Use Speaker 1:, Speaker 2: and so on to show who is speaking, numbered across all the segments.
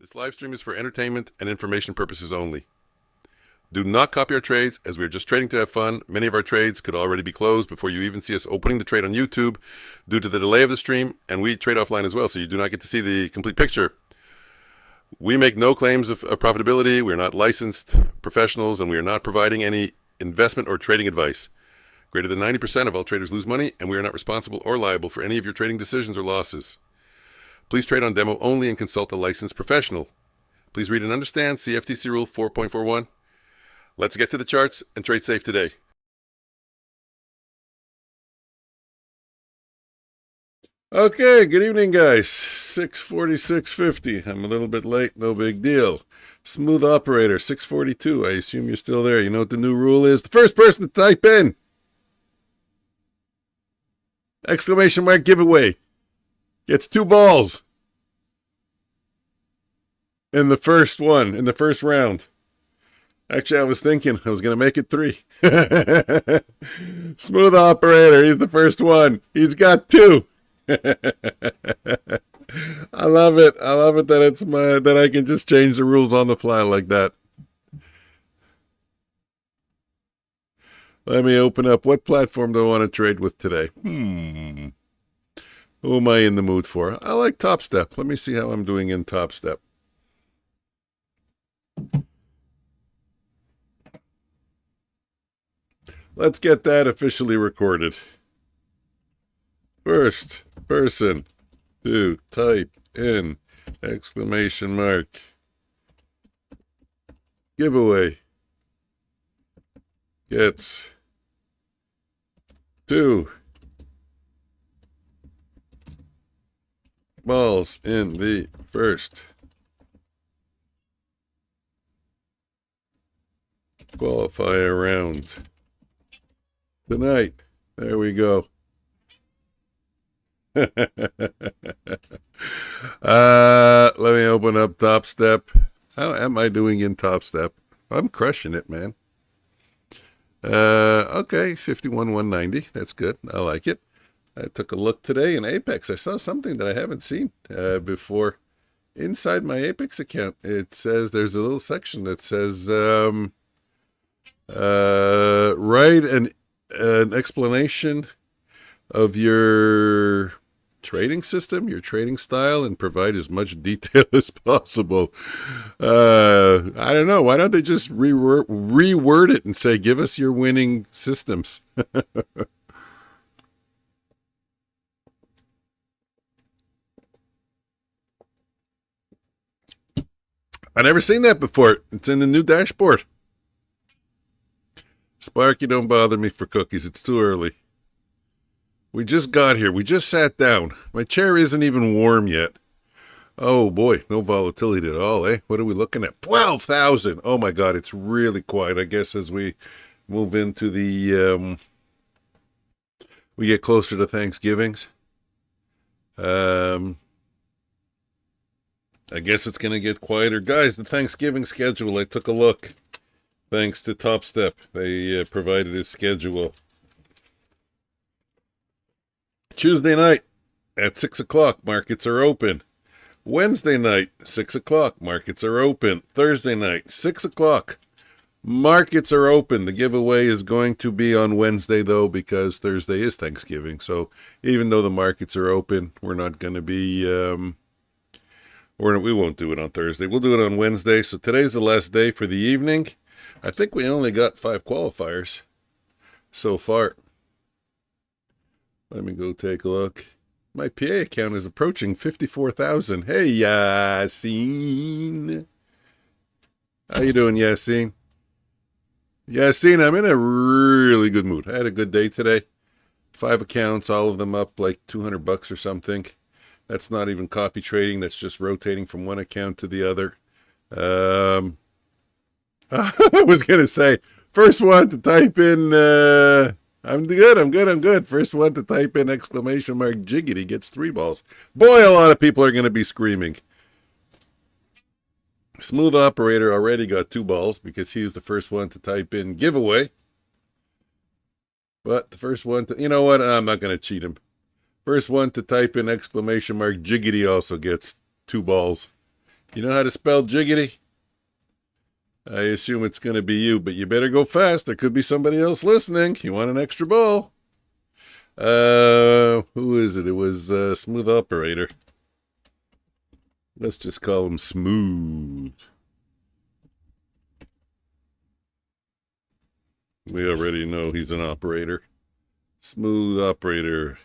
Speaker 1: This live stream is for entertainment and information purposes only. Do not copy our trades, as we are just trading to have fun. Many of our trades could already be closed before you even see us opening the trade on YouTube due to the delay of the stream, and we trade offline as well, so you do not get to see the complete picture. We make no claims of profitability. We are not licensed professionals, and we are not providing any investment or trading advice. Greater than 90% of all traders lose money, and we are not responsible or liable for any of your trading decisions or losses. Please trade on demo only and consult a licensed professional. Please read and understand CFTC Rule 4.41. Let's get to the charts and trade safe today. Okay, good evening, guys. 6:46:50. I'm a little bit late, no big deal. Smooth operator, 6:42. I assume you're still there. You know what the new rule is? The first person to type in exclamation mark giveaway gets 2 balls in the first round. Actually, I was thinking I was going to make it 3. Smooth operator, he's the first one. He's got 2. I love it. I love it that that I can just change the rules on the fly like that. Let me open up. What platform do I want to trade with today? Who am I in the mood for? I like Top Step. Let me see how I'm doing in Top Step. Let's get that officially recorded. First person to type in exclamation mark giveaway gets 2 balls in the first qualifier round tonight. There we go. Let me open up Top Step. How am I doing in Top Step? I'm crushing it, man. Okay, 51,190. That's good. I like it. I took a look today in Apex. I saw something that I haven't seen before. Inside my Apex account, it says there's a little section that says write an explanation of your trading system, your trading style, and provide as much detail as possible. I don't know. Why don't they just reword it and say, give us your winning systems? I've never seen that before. It's in the new dashboard. Sparky, don't bother me for cookies. It's too early. We just got here. We just sat down. My chair isn't even warm yet. Oh, boy. No volatility at all, eh? What are we looking at? 12,000. Oh, my God. It's really quiet. I guess as we move into the... we get closer to Thanksgivings. I guess it's going to get quieter. Guys, the Thanksgiving schedule, I took a look. Thanks to Top Step. They provided a schedule. Tuesday night at 6 o'clock, markets are open. Wednesday night, 6 o'clock, markets are open. Thursday night, 6 o'clock, markets are open. The giveaway is going to be on Wednesday, though, because Thursday is Thanksgiving. So even though the markets are open, we're not going to be... we won't do it on Thursday. We'll do it on Wednesday. So today's the last day for the evening. I think we only got 5 qualifiers so far. Let me go take a look. My PA account is approaching 54,000. Hey, Yassine. How you doing, Yassine? Yassine, I'm in a really good mood. I had a good day today. 5 accounts, all of them up like 200 bucks or something. That's not even copy trading. That's just rotating from one account to the other. I was going to say, first one to type in, I'm good. First one to type in exclamation mark jiggity gets 3 balls. Boy, a lot of people are going to be screaming. Smooth Operator already got 2 balls because he was the first one to type in giveaway. But the first one to, you know what? I'm not going to cheat him. First one to type in exclamation mark jiggity also gets 2 balls. You know how to spell jiggity? I assume it's going to be you, but you better go fast. There could be somebody else listening. You want an extra ball? Who is it? It was Smooth Operator. Let's just call him Smooth. We already know he's an operator. Smooth Operator.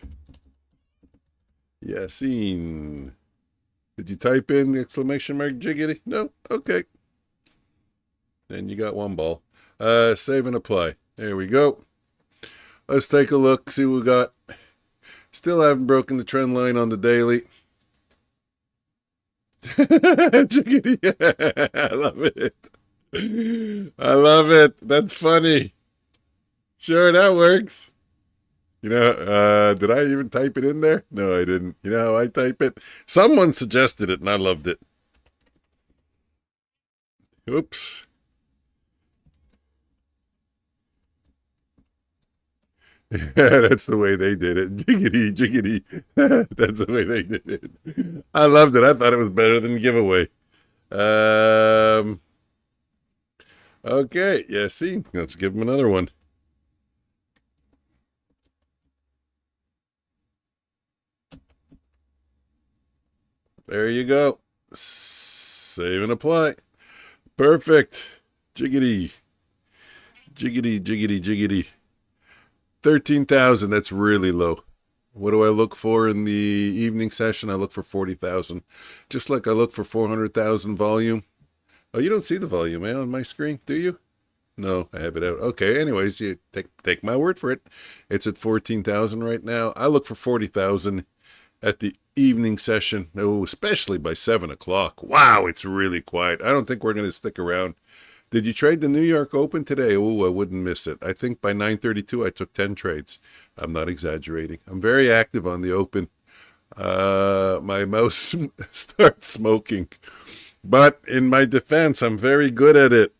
Speaker 1: Yassine. Did you type in exclamation mark jiggity? No? Okay. Then you got 1 ball. Save and apply. There we go. Let's take a look, see what we got. Still haven't broken the trend line on the daily. Jiggity. I love it. I love it. That's funny. Sure, that works. You know, did I even type it in there? No, I didn't. You know how I type it? Someone suggested it, and I loved it. Oops. Yeah, that's the way they did it. Jiggity, jiggity. That's the way they did it. I loved it. I thought it was better than giveaway. Okay, yeah, see, let's give him another one. There you go. Save and apply. Perfect. Jiggity. Jiggity, jiggity, jiggity. 13,000. That's really low. What do I look for in the evening session? I look for 40,000. Just like I look for 400,000 volume. Oh, you don't see the volume, on my screen, do you? No, I have it out. Okay, anyways, you take my word for it. It's at 14,000 right now. I look for 40,000 at the evening session. Oh, especially by 7 o'clock. Wow, it's really quiet. I don't think we're going to stick around. Did you trade the New York Open today? Oh, I wouldn't miss it. I think by 9:32 I took 10 trades. I'm not exaggerating. I'm very active on the Open. My mouse starts smoking. But in my defense, I'm very good at it.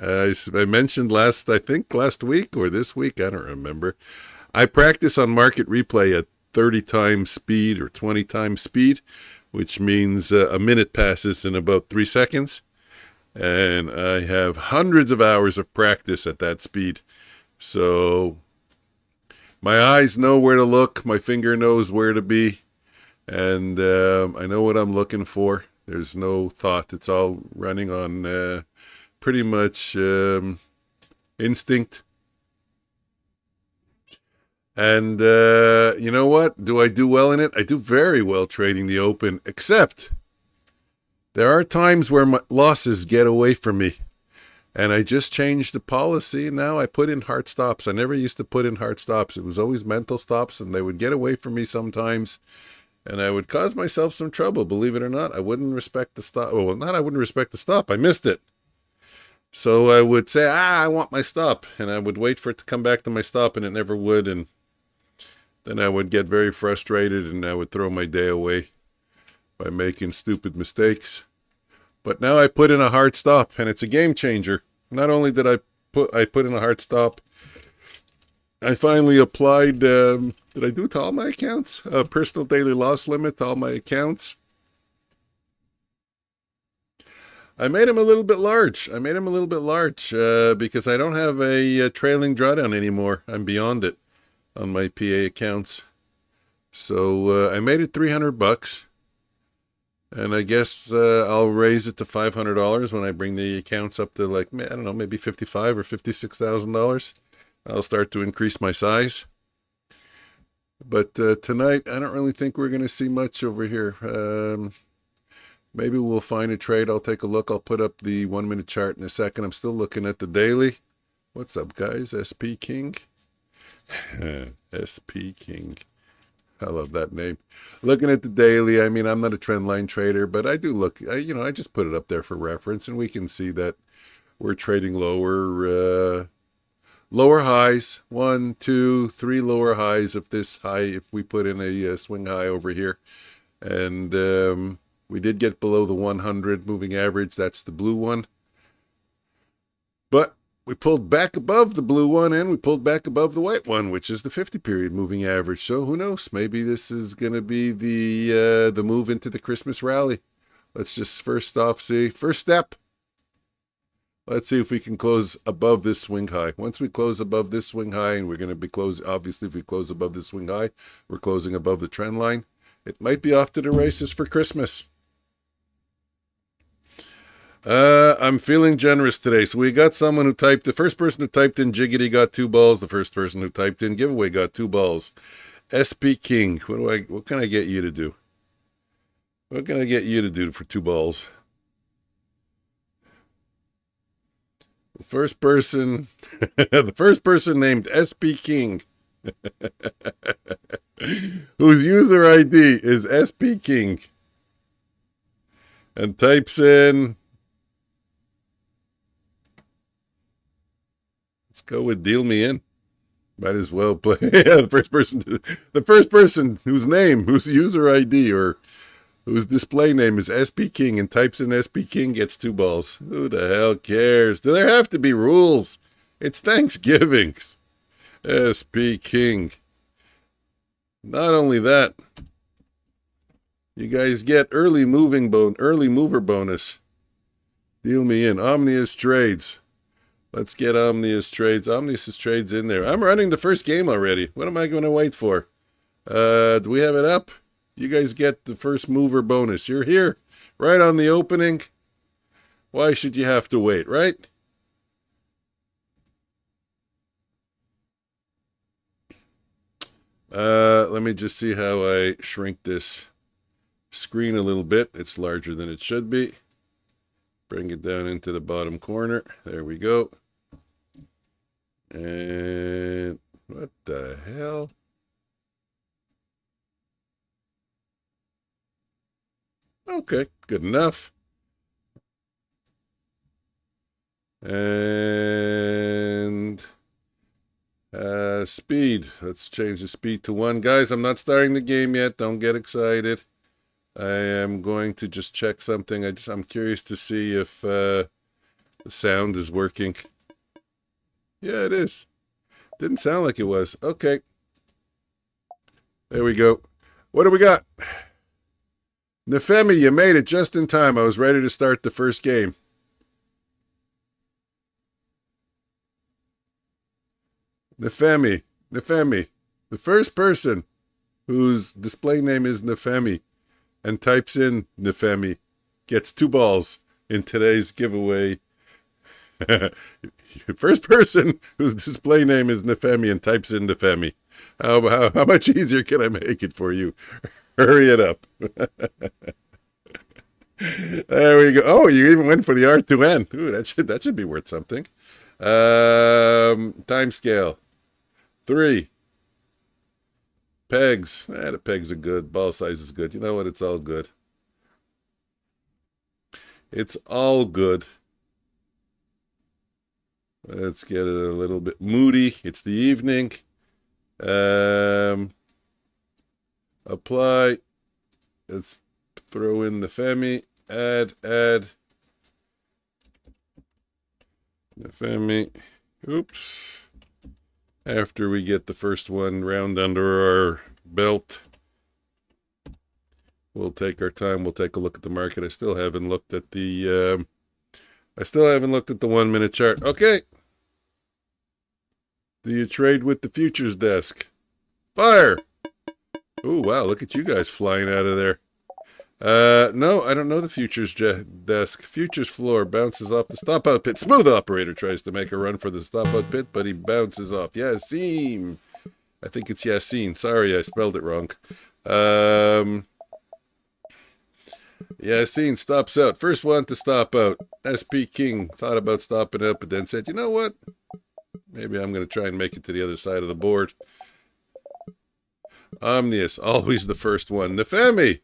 Speaker 1: I mentioned last week or this week, I don't remember. I practice on market replay at 30 times speed or 20 times speed, which means a minute passes in about 3 seconds. And I have hundreds of hours of practice at that speed. So my eyes know where to look. My finger knows where to be. And I know what I'm looking for. There's no thought. It's all running on pretty much instinct. And you know what? Do I do well in it? I do very well trading the Open, except there are times where my losses get away from me. And I just changed the policy. Now I put in hard stops. I never used to put in hard stops. It was always mental stops, and they would get away from me sometimes. And I would cause myself some trouble, believe it or not. I wouldn't respect the stop. Well, not I wouldn't respect the stop. I missed it. So I would say, I want my stop. And I would wait for it to come back to my stop, and it never would. And then I would get very frustrated, and I would throw my day away by making stupid mistakes. But now I put in a hard stop, and it's a game changer. Not only did I put in a hard stop, I finally applied, did I do it to all my accounts? A personal daily loss limit to all my accounts. I made him a little bit large. Because I don't have a trailing drawdown anymore. I'm beyond it on my PA accounts. So I made it 300 bucks. And I guess I'll raise it to $500 when I bring the accounts up to, like, I don't know, maybe $55,000 or $56,000. I'll start to increase my size. But tonight, I don't really think we're going to see much over here. Maybe we'll find a trade. I'll take a look. I'll put up the 1 minute chart in a second. I'm still looking at the daily. What's up, guys? SP King. SP King. I love that name. Looking at the daily, I mean, I'm not a trend line trader, but I do look, I just put it up there for reference, and we can see that we're trading lower highs. 1, 2, 3 lower highs of this high, if we put in a swing high over here. And we did get below the 100 moving average. That's the blue one. But we pulled back above the blue one, and we pulled back above the white one, which is the 50-period moving average. So who knows? Maybe this is going to be the move into the Christmas rally. Let's just first off see. First step. Let's see if we can close above this swing high. Once we close above this swing high, and we're going to be close, obviously, if we close above this swing high, we're closing above the trend line. It might be off to the races for Christmas. I'm feeling generous today. So we got someone who typed, the first person who typed in Jiggity got 2 balls. The first person who typed in giveaway got 2 balls. SP King, what can I get you to do? What can I get you to do for 2 balls? The first person, the first person named SP King, whose user ID is SP King, and types in, let's go with deal me in. Might as well play. Yeah, the first person whose name, whose user ID, or whose display name is SP King and types in SP King gets 2 balls. Who the hell cares? Do there have to be rules? It's Thanksgiving. SP King. Not only that, you guys get early mover bonus. Deal me in. Omnius Trades. Let's get Omnius Trades in there. I'm running the first game already. What am I going to wait for? Do we have it up? You guys get the first mover bonus. You're here, right on the opening. Why should you have to wait, right? Let me just see how I shrink this screen a little bit. It's larger than it should be. Bring it down into the bottom corner. There we go. And what the hell? Okay, good enough. And speed. Let's change the speed to 1. Guys, I'm not starting the game yet. Don't get excited. I am going to just check something. I'm curious to see if the sound is working. Yeah, it is. Didn't sound like it was. Okay. There we go. What do we got? Nefemi, you made it just in time. I was ready to start the first game. Nefemi. The first person whose display name is Nefemi and types in Nefemi gets 2 balls in today's giveaway. First person whose display name is Nefemi and types in Nefemi. How much easier can I make it for you? Hurry it up. There we go. Oh, you even went for the R2N. Ooh, that should be worth something. Time scale. 3. Pegs. The pegs are good. Ball size is good. You know what? It's all good. It's all good. Let's get it a little bit moody. It's the evening. Apply. Let's throw in the Femi. Add. The Femi. Oops. After we get the first one round under our belt, we'll take our time. We'll take a look at the market. I still haven't looked at the 1 minute chart. Okay. Do you trade with the futures desk? Fire! Oh, wow, look at you guys flying out of there. No, I don't know the futures desk. Futures floor bounces off the stop out pit. Smooth operator tries to make a run for the stop out pit, but he bounces off. Yassine. I think it's Yassine. Sorry, I spelled it wrong. Yassine stops out. First one to stop out. SP King thought about stopping out, but then said, you know what? Maybe I'm going to try and make it to the other side of the board. Omnius, always the first one. Nefemi.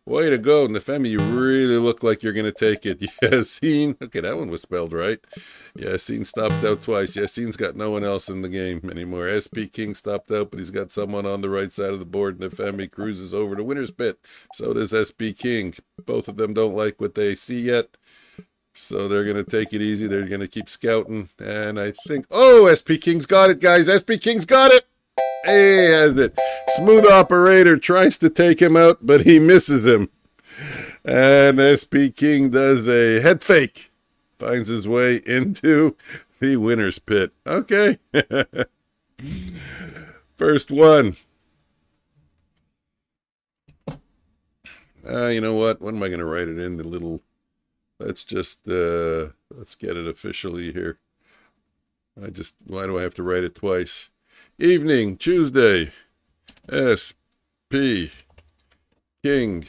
Speaker 1: Way to go, Nefemi. You really look like you're going to take it. Yassine. Okay, that one was spelled right. Yassine stopped out twice. Yassine's got no one else in the game anymore. SP King stopped out, but he's got someone on the right side of the board. Nefemi cruises over to winner's pit. So does SP King. Both of them don't like what they see yet. So they're going to take it easy. They're going to keep scouting. And I think... Oh, SP King's got it, guys. SP King's got it. Hey, he has it. Smooth operator tries to take him out, but he misses him. And SP King does a head fake. Finds his way into the winner's pit. Okay. First one. You know what? When am I going to write it in? The little... Let's just, let's get it officially here. Why do I have to write it twice? Evening, Tuesday, SP King.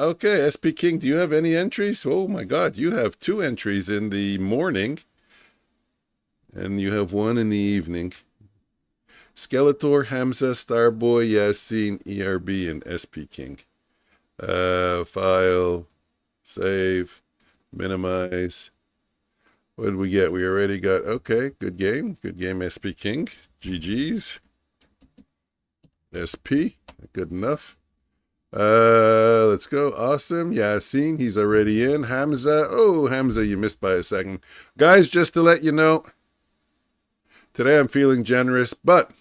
Speaker 1: Okay, SP King, do you have any entries? Oh my God, you have 2 entries in the morning, and you have 1 in the evening. Skeletor, Hamza, Starboy, Yassine, ERB, and SP King. File, save, minimize. What did we get? We already got, okay, good game, SP King. GG's. SP, good enough. Let's go. Awesome. Yassine, he's already in. Hamza, oh, Hamza, you missed by a second. Guys, just to let you know, today I'm feeling generous, but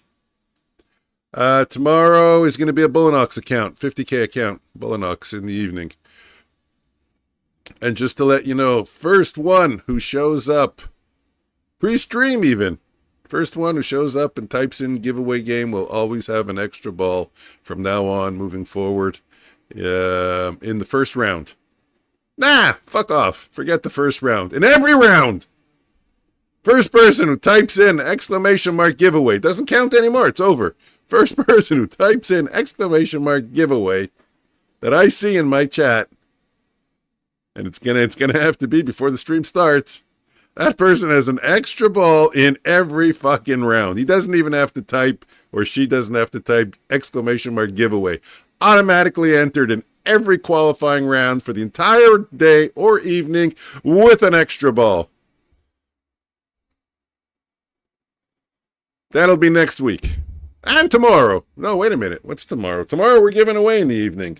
Speaker 1: tomorrow is going to be a Bullinox account, 50K account, Bullinox in the evening. And just to let you know, first one who shows up, pre-stream even, first one who shows up and types in giveaway game will always have an extra ball from now on, moving forward, in the first round. Nah, fuck off. Forget the first round. In every round, first person who types in exclamation mark giveaway, doesn't count anymore, it's over. First person who types in exclamation mark giveaway that I see in my chat, and it's gonna have to be before the stream starts, that person has an extra ball in every fucking round. He doesn't even have to type, or she doesn't have to type exclamation mark giveaway. Automatically entered in every qualifying round for the entire day or evening with an extra ball. That'll be next week. And tomorrow. No, wait a minute. What's tomorrow? Tomorrow we're giving away in the evening.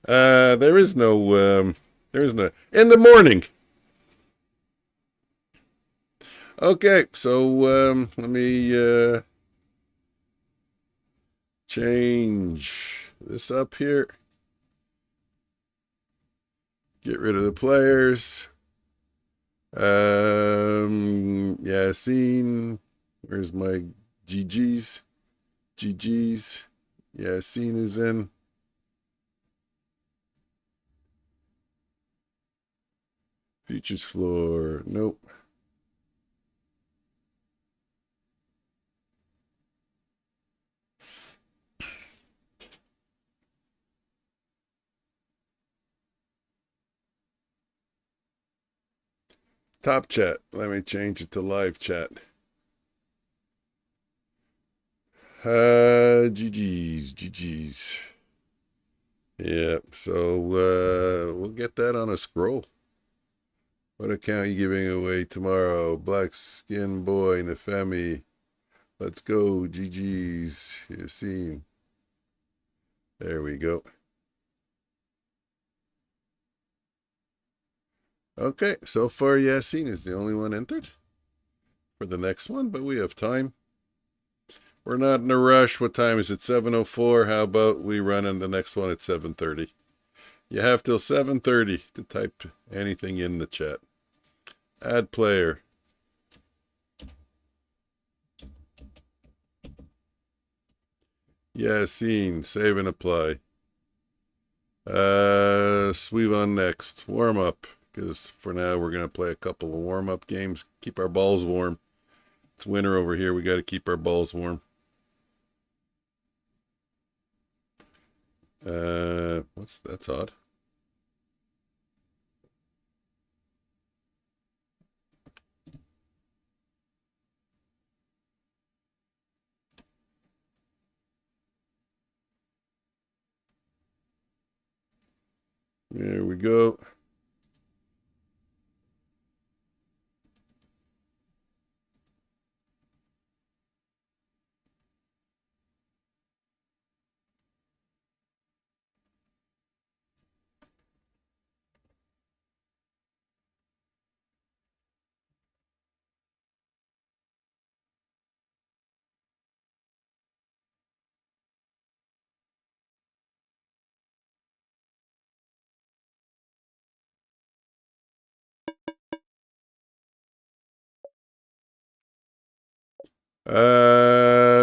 Speaker 1: There is no, in the morning. Okay, so, let me, change this up here. Get rid of the players. Yassine. Where's my GG's? GG's. Yassine is in. Futures floor. Nope. Top chat. Let me change it to live chat. GG's. Yeah, so we'll get that on a scroll. What account are you giving away tomorrow? Black Skin Boy, Nefemi. Let's go, GG's. Yassine. There we go. Okay, so far Yassine is the only one entered for the next one, but we have time. We're not in a rush. What time is it? 7:04. How about we run on the next one at 7:30? You have till 7:30 to type anything in the chat. Add player. Yassine, save and apply. Sweep on next. Warm up. Because for now we're going to play a couple of warm up games. Keep our balls warm. It's winter over here. We got to keep our balls warm. That's odd. There we go.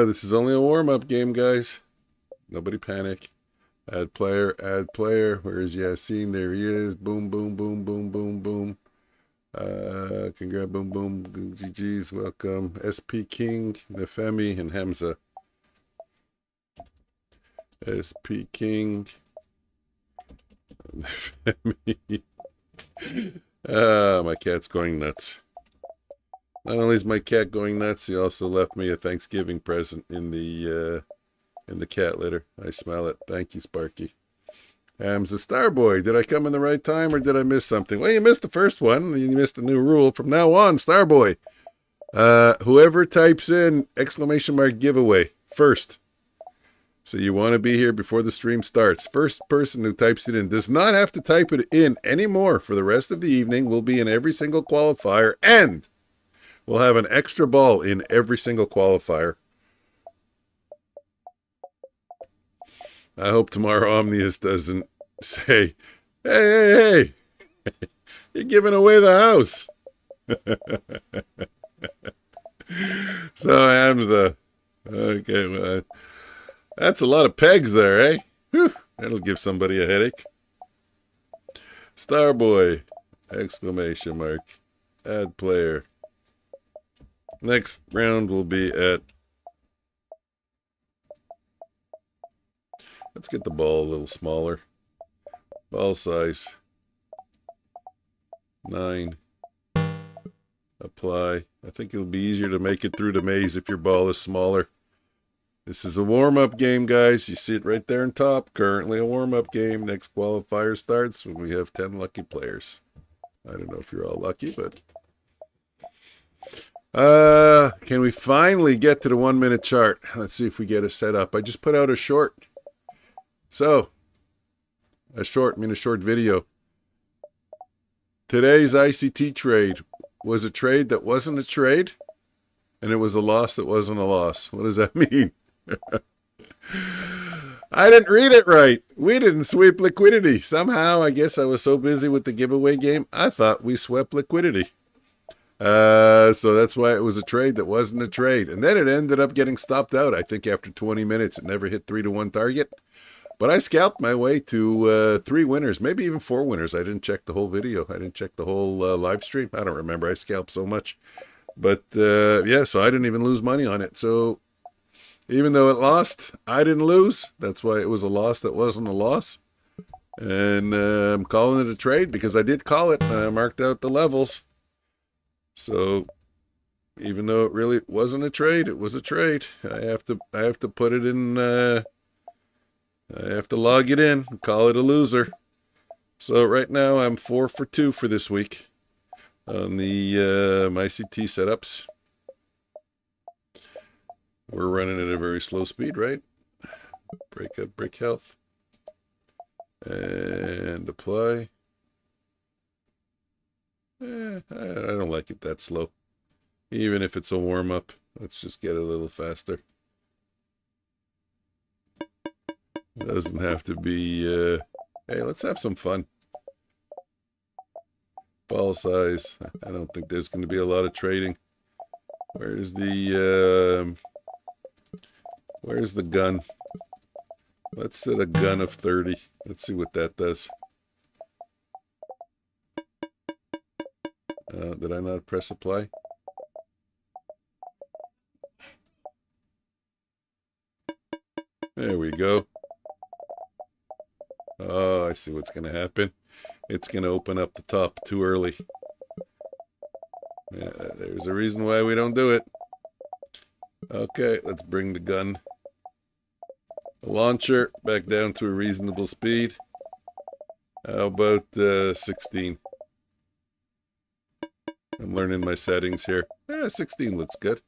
Speaker 1: This is only a warm-up game, guys. Nobody panic. Add player, add player. Where is Yassine? There he is. Boom, boom, boom, boom, boom, boom. Congrats, boom, boom. GG's, welcome. SP King, Nefemi, and Hamza. SP King, Nefemi. My cat's going nuts. Not only is my cat going nuts, he also left me a Thanksgiving present in the cat litter. I smell it. Thank you, Sparky. Hamza Starboy. Did I come in the right time or did I miss something? Well, you missed the first one. You missed the new rule. From now on, Starboy. Whoever types in ! giveaway first. So you want to be here before the stream starts. First person who types it in does not have to type it in anymore for the rest of the evening. We'll be in every single qualifier and we'll have an extra ball in every single qualifier. I hope tomorrow Omnius doesn't say, hey, you're giving away the house. So Hamza. Okay, well, that's a lot of pegs there, eh? Whew, that'll give somebody a headache. Starboy, ! Add player. Next round will be at... Let's get the ball a little smaller. Ball size. 9. Apply. I think it'll be easier to make it through the maze if your ball is smaller. This is a warm-up game, guys. You see it right there on top. Currently a warm-up game. Next qualifier starts when we have 10 lucky players. I don't know if you're all lucky, but... can we finally get to the 1 minute chart? Let's see if we get a setup. I just put out a short. So, a short video. Today's ICT trade was a trade that wasn't a trade, and it was a loss that wasn't a loss. What does that mean? I didn't read it right. We didn't sweep liquidity. Somehow, I guess I was so busy with the giveaway game, I thought we swept liquidity. So that's why it was a trade that wasn't a trade. And then it ended up getting stopped out. I think after 20 minutes, it never hit 3-to-1 target. But I scalped my way to 3 winners, maybe even 4 winners. I didn't check the whole video. I didn't check the whole live stream. I don't remember. I scalped so much. But yeah, so I didn't even lose money on it. So even though it lost, I didn't lose. That's why it was a loss that wasn't a loss. And I'm calling it a trade because I did call it. And I marked out the levels. So even though it really wasn't a trade, it was a trade. I have to put it in... I have to log it in and call it a loser. So right now I'm 4 for 2 for this week on the MyCT setups. We're running at a very slow speed, right? Break up, break health. And apply. I don't like it that slow. Even if it's a warm-up. Let's just get it a little faster. Doesn't have to be, hey, let's have some fun. Ball size. I don't think there's going to be a lot of trading. Where's the gun? Let's set a gun of 30. Let's see what that does. Did I not press apply? There we go. Oh, I see what's going to happen. It's going to open up the top too early. Yeah, there's a reason why we don't do it. Okay, let's bring the gun. The launcher back down to a reasonable speed. How about 16? I'm learning my settings here. 16 looks good.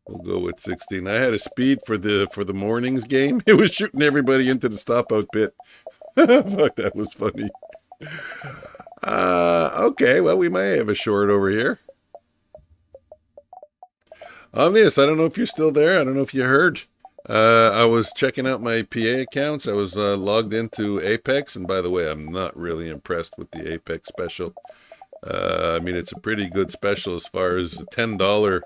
Speaker 1: We'll go with 16. I had a speed for the morning's game. It was shooting everybody into the stop-out pit. Fuck, that was funny. Okay, well, we may have a short over here. Omnius, I don't know if you're still there. I don't know if you heard. I was checking out my PA accounts. I was logged into Apex, and by the way, I'm not really impressed with the Apex special. I mean, it's a pretty good special as far as the $10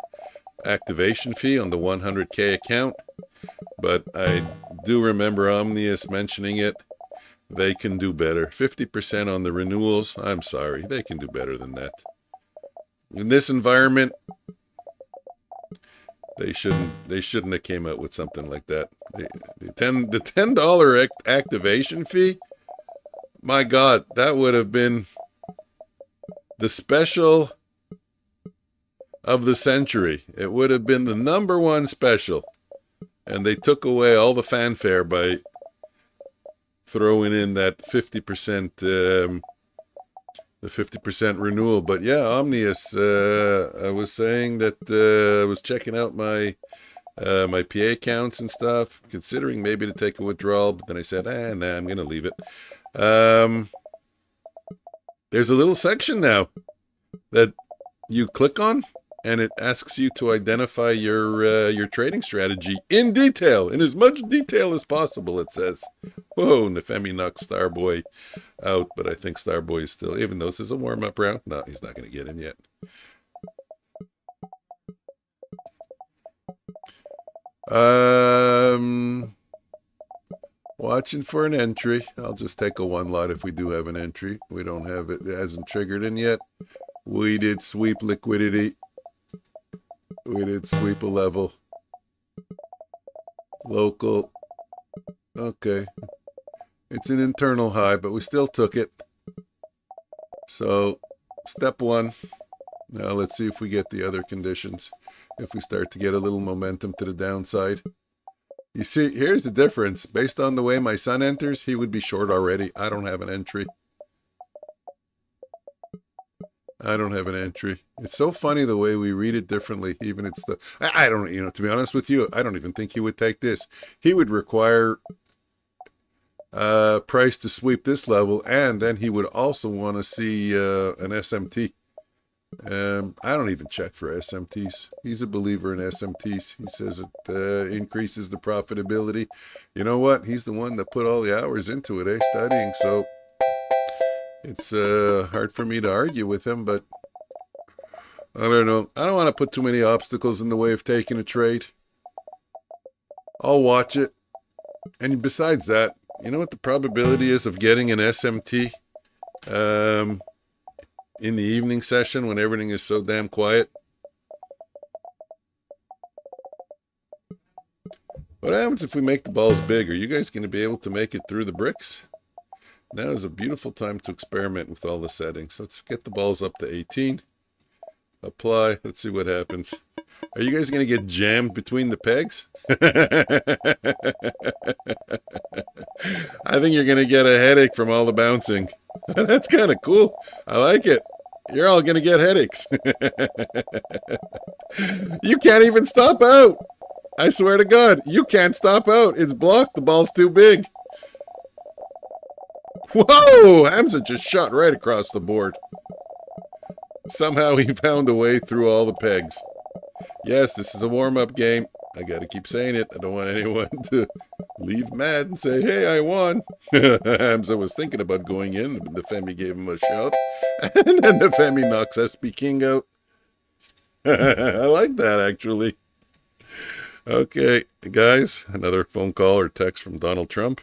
Speaker 1: activation fee on the 100K account, but I do remember Omnius mentioning it. They can do better. 50% on the renewals. I'm sorry, they can do better than that. In this environment, they shouldn't have came out with something like that. The $10 activation fee. My God, that would have been the special of the century. It would have been the #1 special, and they took away all the fanfare by throwing in that 50%, the 50% renewal. But yeah, Omnius, I was saying that I was checking out my my PA accounts and stuff, considering maybe to take a withdrawal, but then I said, nah, I'm gonna leave it. There's a little section now that you click on, and it asks you to identify your trading strategy in detail, in as much detail as possible, it says. Whoa, Nefemi knocks Starboy out, but I think Starboy is still, even though this is a warm-up round, no, he's not going to get in yet. Watching for an entry. I'll just take a one lot if we do have an entry. We don't have it. It hasn't triggered in yet. We did sweep liquidity. We did sweep a level. Local. Okay. It's an internal high, but we still took it. So, step one. Now let's see if we get the other conditions. If we start to get a little momentum to the downside. You see, here's the difference. Based on the way my son enters, he would be short already. I don't have an entry. I don't have an entry. It's so funny the way we read it differently. Even it's the, I don't, you know, to be honest with you, I don't even think he would take this. He would require price to sweep this level, and then he would also want to see an SMT. I don't even check for SMTs. He's a believer in SMTs. He says it increases the profitability. You know what? He's the one that put all the hours into it, studying. So it's hard for me to argue with him, but I don't know. I don't want to put too many obstacles in the way of taking a trade. I'll watch it. And besides that, you know what the probability is of getting an SMT in the evening session when everything is so damn quiet? What happens if we make the balls big? Are you guys going to be able to make it through the bricks? Now is a beautiful time to experiment with all the settings. Let's get the balls up to 18. Apply. Let's see what happens. Are you guys going to get jammed between the pegs? I think you're going to get a headache from all the bouncing. That's kind of cool. I like it. You're all going to get headaches. You can't even stop out. I swear to God, you can't stop out. It's blocked. The ball's too big. Whoa! Hamza just shot right across the board. Somehow he found a way through all the pegs. Yes, this is a warm-up game. I gotta keep saying it. I don't want anyone to leave mad and say, hey, I won. Hamza was thinking about going in. The Femi gave him a shove. And then the Femi knocks SB King out. I like that, actually. Okay, guys, another phone call or text from Donald Trump.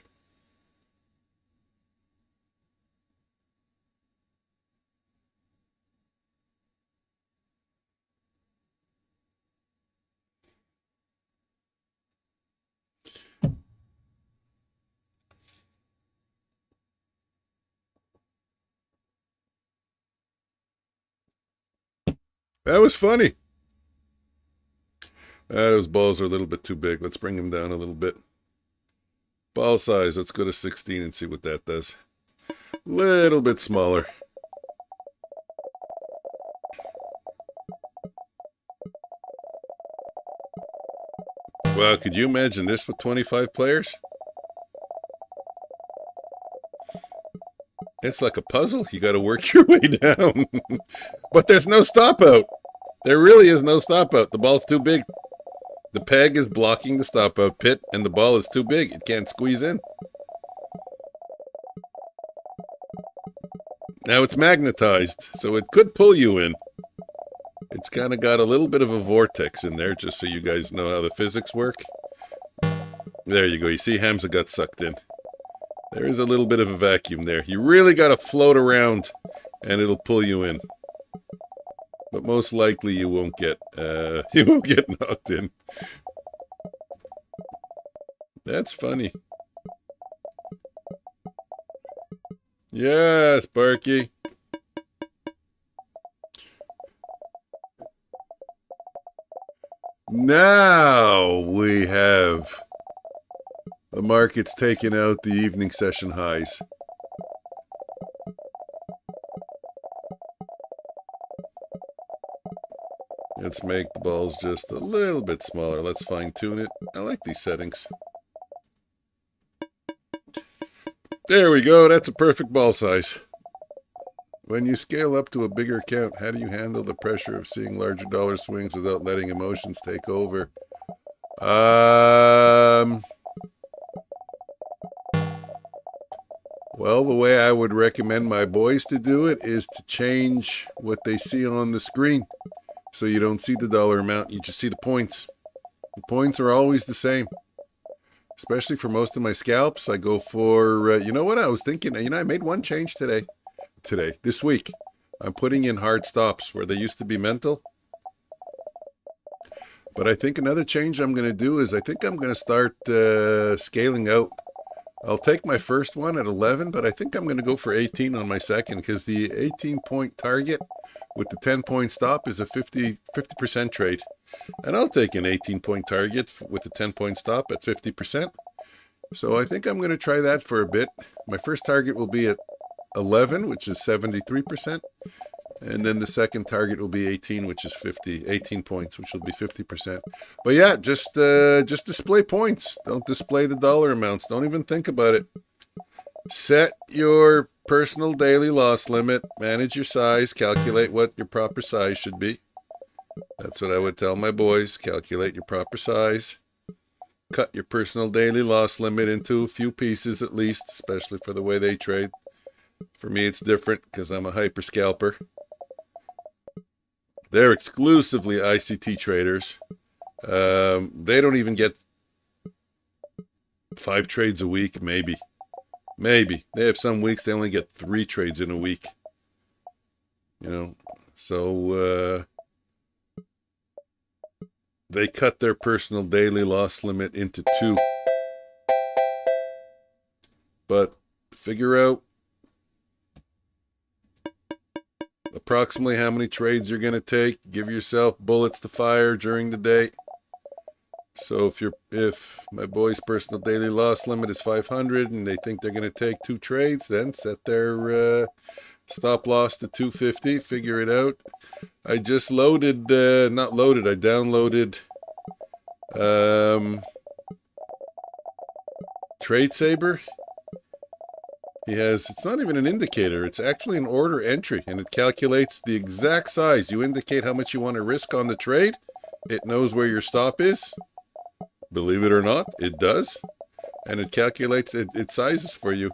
Speaker 1: That was funny. Those balls are a little bit too big. Let's bring them down a little bit. Ball size, let's go to 16 and see what that does. Little bit smaller. Wow, could you imagine this with 25 players? It's like a puzzle. You got to work your way down. But there's no stop out. There really is no stop out. The ball's too big. The peg is blocking the stop out pit, and the ball is too big. It can't squeeze in. Now it's magnetized, so it could pull you in. It's kind of got a little bit of a vortex in there, just so you guys know how the physics work. There you go. You see Hamza got sucked in. There is a little bit of a vacuum there. You really got to float around, and it'll pull you in. But most likely you won't get knocked in. That's funny. Yes, Sparky. Now we have the markets taking out the evening session highs. Let's make the balls just a little bit smaller. Let's fine tune it. I like these settings. There we go. That's a perfect ball size. When you scale up to a bigger count, how do you handle the pressure of seeing larger dollar swings without letting emotions take over? Well, the way I would recommend my boys to do it is to change what they see on the screen. So you don't see the dollar amount, you just see the points. The points are always the same. Especially for most of my scalps, I go for, you know what I was thinking? I made one change this week. I'm putting in hard stops where they used to be mental. But I think another change I'm going to do is I think I'm going to start scaling out. I'll take my first one at 11, but I think I'm going to go for 18 on my second because the 18-point target with the 10-point stop is a 50% trade. And I'll take an 18-point target with a 10-point stop at 50%. So I think I'm going to try that for a bit. My first target will be at 11, which is 73%. And then the second target will be 18, which is 18 points, which will be 50%. But yeah, just display points. Don't display the dollar amounts. Don't even think about it. Set your personal daily loss limit. Manage your size. Calculate what your proper size should be. That's what I would tell my boys. Calculate your proper size. Cut your personal daily loss limit into a few pieces at least, especially for the way they trade. For me, it's different because I'm a hyper scalper. They're exclusively ICT traders. They don't even get 5 trades a week, maybe. Maybe. They have some weeks they only get 3 trades in a week. You know, so they cut their personal daily loss limit into 2. But figure out approximately how many trades you're going to take. Give yourself bullets to fire during the day. So if my boy's personal daily loss limit is 500 and they think they're going to take 2 trades, then set their stop loss to 250. Figure it out. I just loaded, not loaded, I downloaded Trade Saber. It's not even an indicator. It's actually an order entry, and it calculates the exact size. You indicate how much you want to risk on the trade. It knows where your stop is. Believe it or not, it does. And it calculates it sizes for you.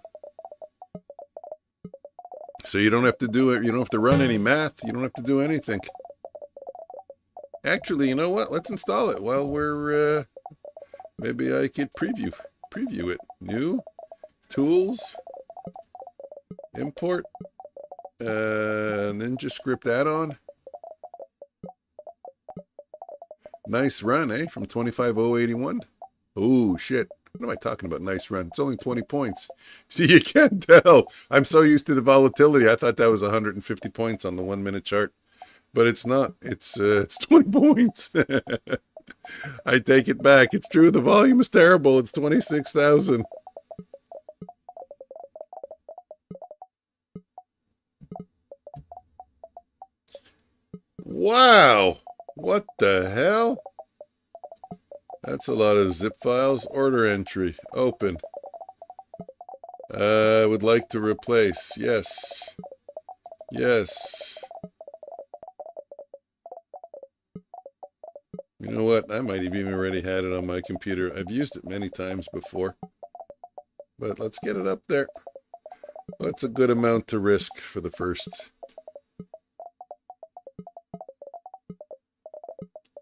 Speaker 1: So you don't have to do it. You don't have to run any math. You don't have to do anything. Actually, you know what? Let's install it while we're, maybe I could preview it. New, tools, import, Ninja script add-on. Nice run, eh? From 25,081. Oh, shit. What am I talking about? Nice run. It's only 20 points. See, you can't tell. I'm so used to the volatility. I thought that was 150 points on the 1 minute chart. But it's not. It's 20 points. I take it back. It's true. The volume is terrible. It's 26,000. Wow. What the hell? That's a lot of zip files. Order entry. Open. Would like to replace. Yes. Yes. You know what? I might have even already had it on my computer. I've used it many times before. But let's get it up there. That's a good amount to risk for the first.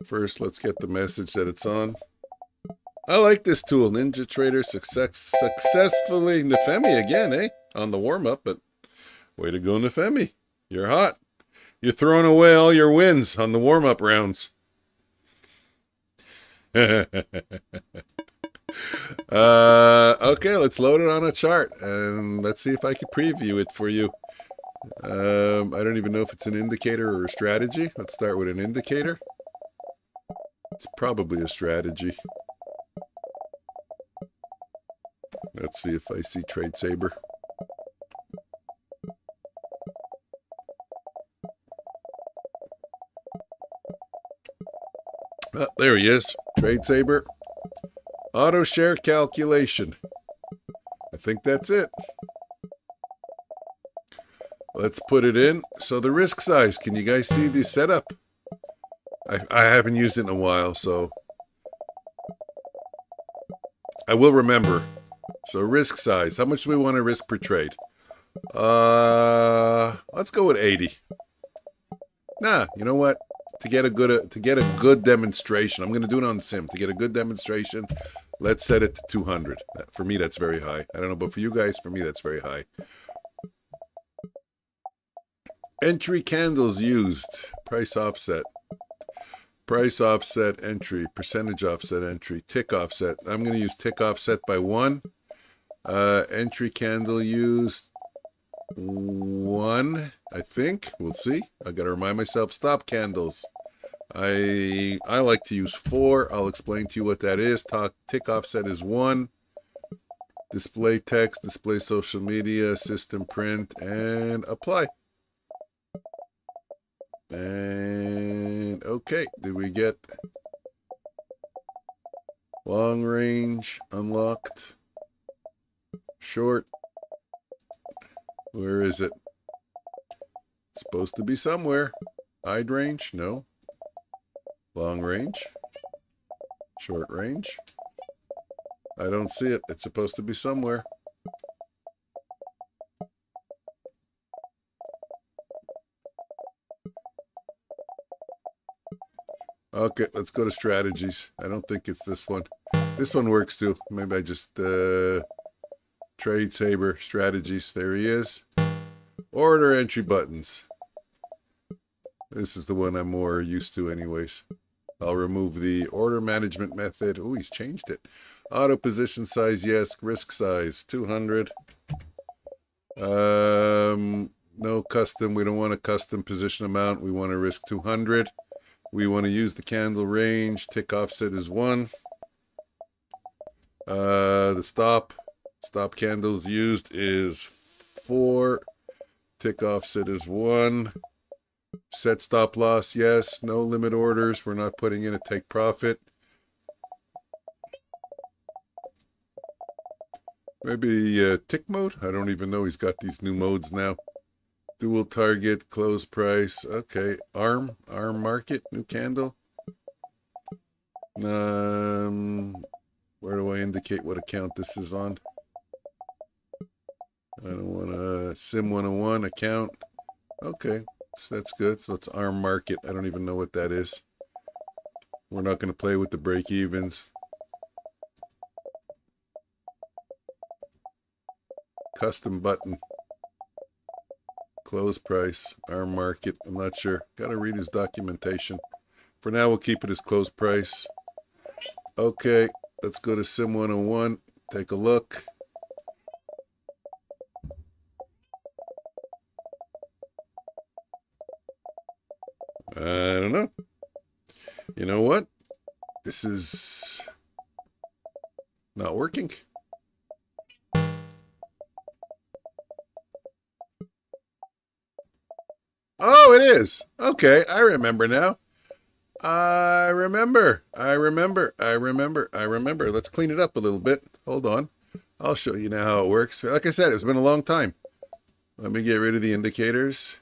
Speaker 1: First, let's get the message that it's on. I like this tool. Ninja Trader successfully. Nefemi again, eh? On the warm-up, but way to go, Nefemi. You're hot. You're throwing away all your wins on the warm-up rounds. Okay, let's load it on a chart and let's see if I can preview it for you. I don't even know if it's an indicator or a strategy. Let's start with an indicator. It's probably a strategy. Let's see if I see Trade Saber. Oh, there he is. Trade Saber. Auto share calculation. I think that's it. Let's put it in. So the risk size. Can you guys see the setup? I haven't used it in a while, so I will remember. So risk size. How much do we want to risk per trade? Let's go with 80. Nah, you know what? To get a good demonstration, I'm going to do it on sim. To get a good demonstration, let's set it to 200. For me, that's very high. I don't know, but for you guys, for me, that's very high. Entry candles used. Price offset. Price offset entry. Percentage offset entry. Tick offset. I'm going to use tick offset by 1. Entry candle used 1, I think. We'll see. I got to remind myself. Stop candles. I like to use 4. I'll explain to you what that is. Tick offset is 1. Display text, display social media, system print, and apply. And okay, did we get long range unlocked? Short. Where is it? It's supposed to be somewhere. Wide range? No. Long range. Short range. I don't see it. It's supposed to be somewhere. Okay, let's go to strategies. I don't think it's this one. This one works too. Maybe I just Trade Saber strategies. There he is. Order entry buttons. This is the one I'm more used to anyways. I'll remove the order management method. Oh, he's changed it. Auto position size, yes. Risk size, 200. No custom. We don't want a custom position amount. We want to risk 200. We want to use the candle range. Tick offset is 1. The stop candles used is 4. Tick offset is 1. Set stop loss, yes. No limit orders. We're not putting in a take profit. Maybe tick mode? I don't even know. He's got these new modes now. Dual target, close price. Okay. ARM market, new candle. Where do I indicate what account this is on? I don't want to Sim 101 account. Okay. So that's good. So it's ARM market. I don't even know what that is. We're not going to play with the break-evens. Custom button. Close price. Our market. I'm not sure. Got to read his documentation. For now, we'll keep it as close price. Okay, let's go to Sim 101. Take a look. I don't know. You know what? This is not working. Oh, it is. Okay, I remember now. I remember. Let's clean it up a little bit. Hold on. I'll show you now how it works. Like I said, it's been a long time. Let me get rid of the indicators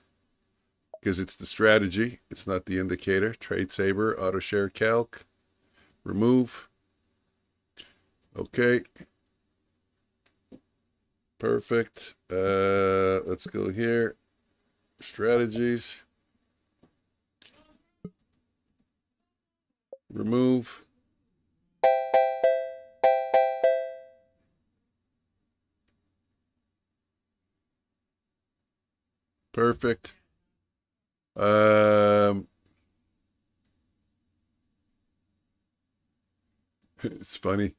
Speaker 1: because it's the strategy. It's not the indicator. Trade Saver, Auto Share Calc. Remove. Okay. Perfect. Let's go here. Strategies. Remove. Perfect. It's funny.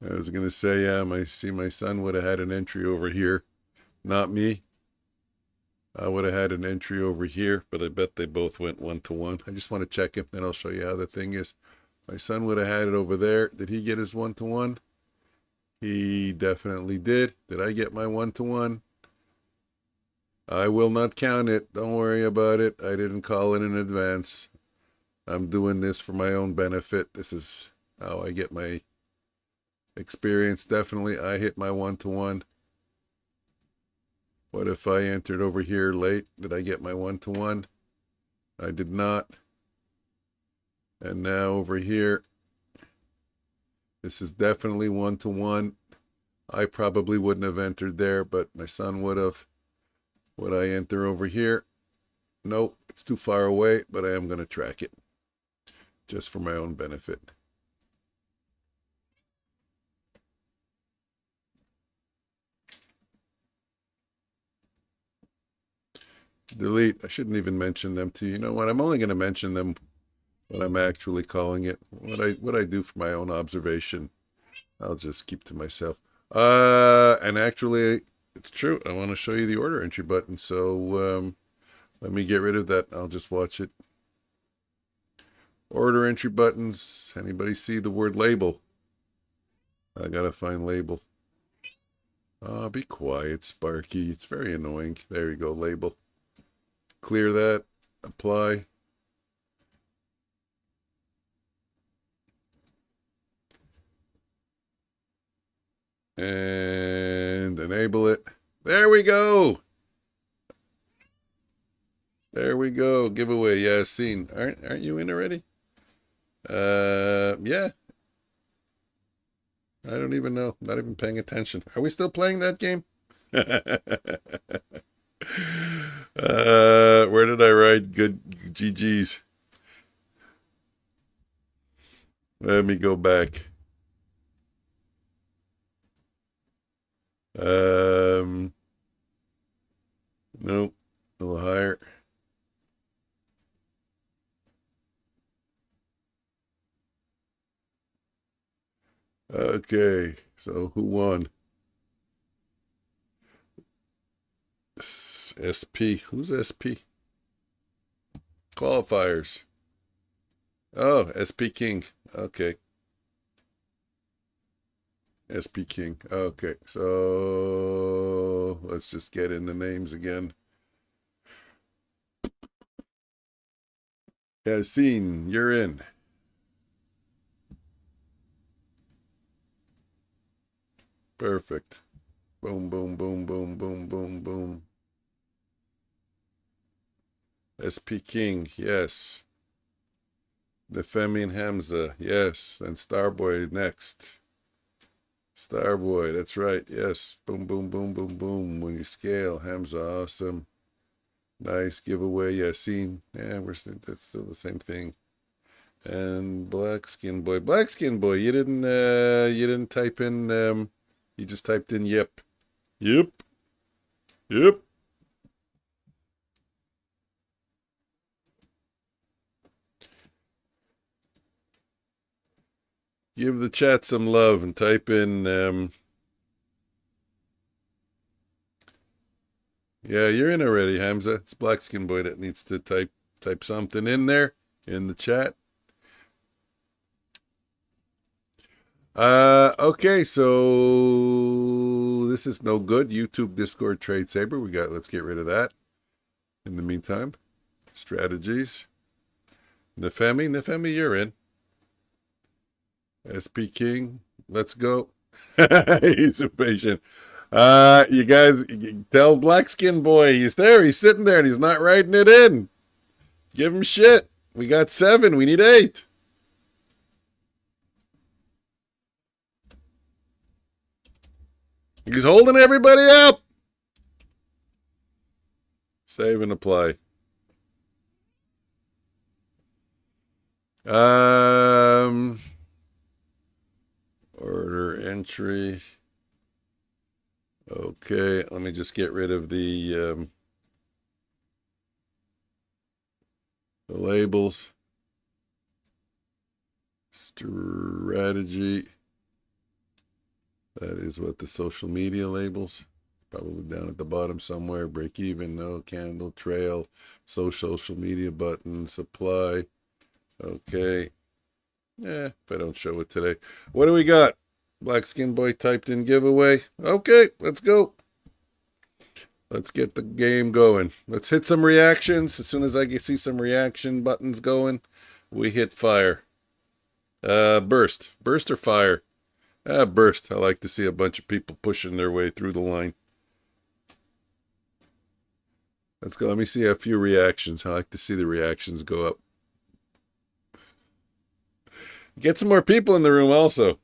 Speaker 1: I was gonna say, yeah, my son would have had an entry over here, not me. I would have had an entry over here, but I bet they both went 1-to-1. I just want to check him, then I'll show you how the thing is. My son would have had it over there. Did he get his 1-to-1? He definitely did. Did I get my 1-to-1? I will not count it. Don't worry about it. I didn't call it in advance. I'm doing this for my own benefit. This is how I get my experience. Definitely, I hit my 1-to-1. What if I entered over here late? Did I get my 1-to-1? I did not. And now over here, this is definitely 1-to-1. I probably wouldn't have entered there, but my son would have. Would I enter over here? Nope, it's too far away, but I am going to track it just for my own benefit. Delete. I shouldn't even mention them to you. You know what? I'm only going to mention them when I'm actually calling it. What I do for my own observation, I'll just keep to myself. And actually, it's true. I want to show you the order entry button. So let me get rid of that. I'll just watch it. Order entry buttons. Anybody see the word label? I gotta find label. Be quiet, Sparky. It's very annoying. There you go, label. Clear that. Apply. And enable it. There we go. There we go. Giveaway. Yeah, seen. Aren't you in already? Yeah. I don't even know. I'm not even paying attention. Are we still playing that game? Where did I write good GG's? Let me go back. Nope. A little higher. Okay, so who won? SP. Who's SP? Qualifiers. Oh, SP King. Okay. SP King. Okay, so let's just get in the names again. Yassine, you're in. Perfect. Boom, boom, boom, boom, boom, boom, boom. SP King, yes. The Femi Hamza, yes. And Starboy next. Starboy, that's right, yes. Boom, boom, boom, boom, boom. When you scale, Hamza, awesome. Nice giveaway, Yassine. Yeah, that's still the same thing. And Black Skin Boy. Black Skin Boy, you didn't type in you just typed in yep. Yep. Yep. Give the chat some love and type in yeah, you're in already, Hamza. It's Black Skin Boy that needs to type something in there in the chat. Okay, so this is no good. YouTube, Discord, Trade Saber. Let's get rid of that. In the meantime, strategies. Nefemi, you're in. SP King, let's go. He's impatient. You guys tell Black Skin Boy he's there. He's sitting there and he's not writing it in. Give him shit. We got 7. We need 8. He's holding everybody up. Save and apply. Order entry. Okay, let me just get rid of the labels. Strategy. That is what the social media labels. Probably down at the bottom somewhere. Break even, no candle, trail, social media button, supply. Okay. Yeah, if I don't show it today. What do we got? Black Skin Boy typed in giveaway. Okay, let's go. Let's get the game going. Let's hit some reactions. As soon as I can see some reaction buttons going, we hit fire. Burst. Burst or fire? Burst. I like to see a bunch of people pushing their way through the line. Let's go. Let me see a few reactions. I like to see the reactions go up. Get some more people in the room also.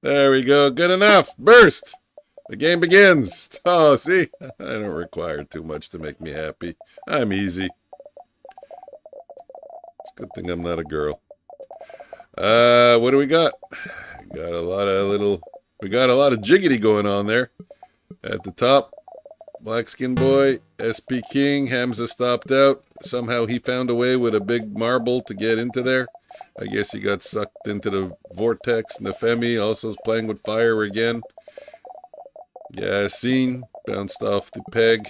Speaker 1: There we go. Good enough. Burst. The game begins. Oh, see? I don't require too much to make me happy. I'm easy. It's a good thing I'm not a girl. What do we got? We got a lot of jiggity going on there. At the top, Black Skin Boy, SP King, Hamza stopped out. Somehow he found a way with a big marble to get into there. I guess he got sucked into the vortex. Nefemi also is playing with fire again. Yassine bounced off the peg.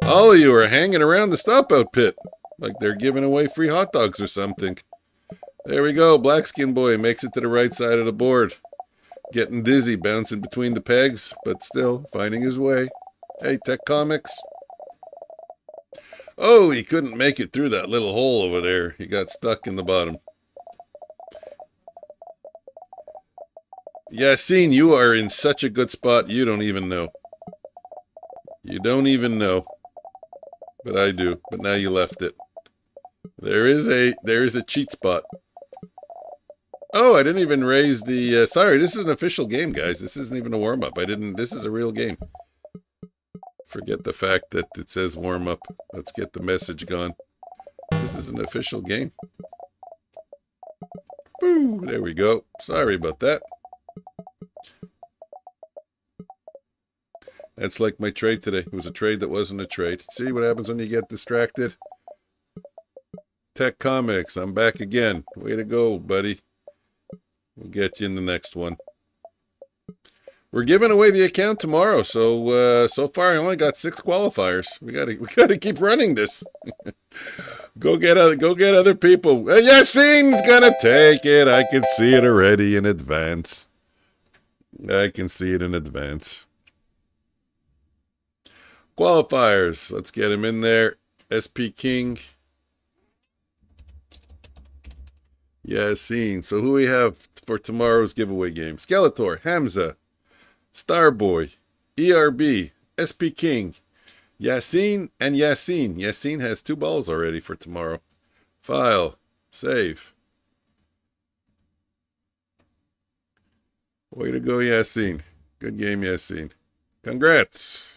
Speaker 1: All of you are hanging around the stop out pit like they're giving away free hot dogs or something. There we go. Black Skin Boy makes it to the right side of the board. Getting dizzy, bouncing between the pegs, but still finding his way. Hey, Tech Comics. Oh, he couldn't make it through that little hole over there. He got stuck in the bottom. Yassine, you are in such a good spot, you don't even know. You don't even know. But I do. But now you left it. There is a cheat spot. Oh, I didn't even raise the... sorry, this is an official game, guys. This isn't even a warm-up. This is a real game. Forget the fact that it says warm-up. Let's get the message gone. This is an official game. Boo! There we go. Sorry about that. That's like my trade today. It was a trade that wasn't a trade. See what happens when you get distracted? Tech Comics, I'm back again. Way to go, buddy. We'll get you in the next one. We're giving away the account tomorrow, so so far I only got 6 qualifiers. We gotta keep running this. Go get other people. Yassine's gonna take it. I can see it already in advance. I can see it in advance. Qualifiers. Let's get him in there. SP King. Yassine. So who we have for tomorrow's giveaway game? Skeletor, Hamza, Starboy, ERB, SP King, Yassine, and Yassine. Yassine has 2 balls already for tomorrow. File. Save. Way to go, Yassine. Good game, Yassine. Congrats.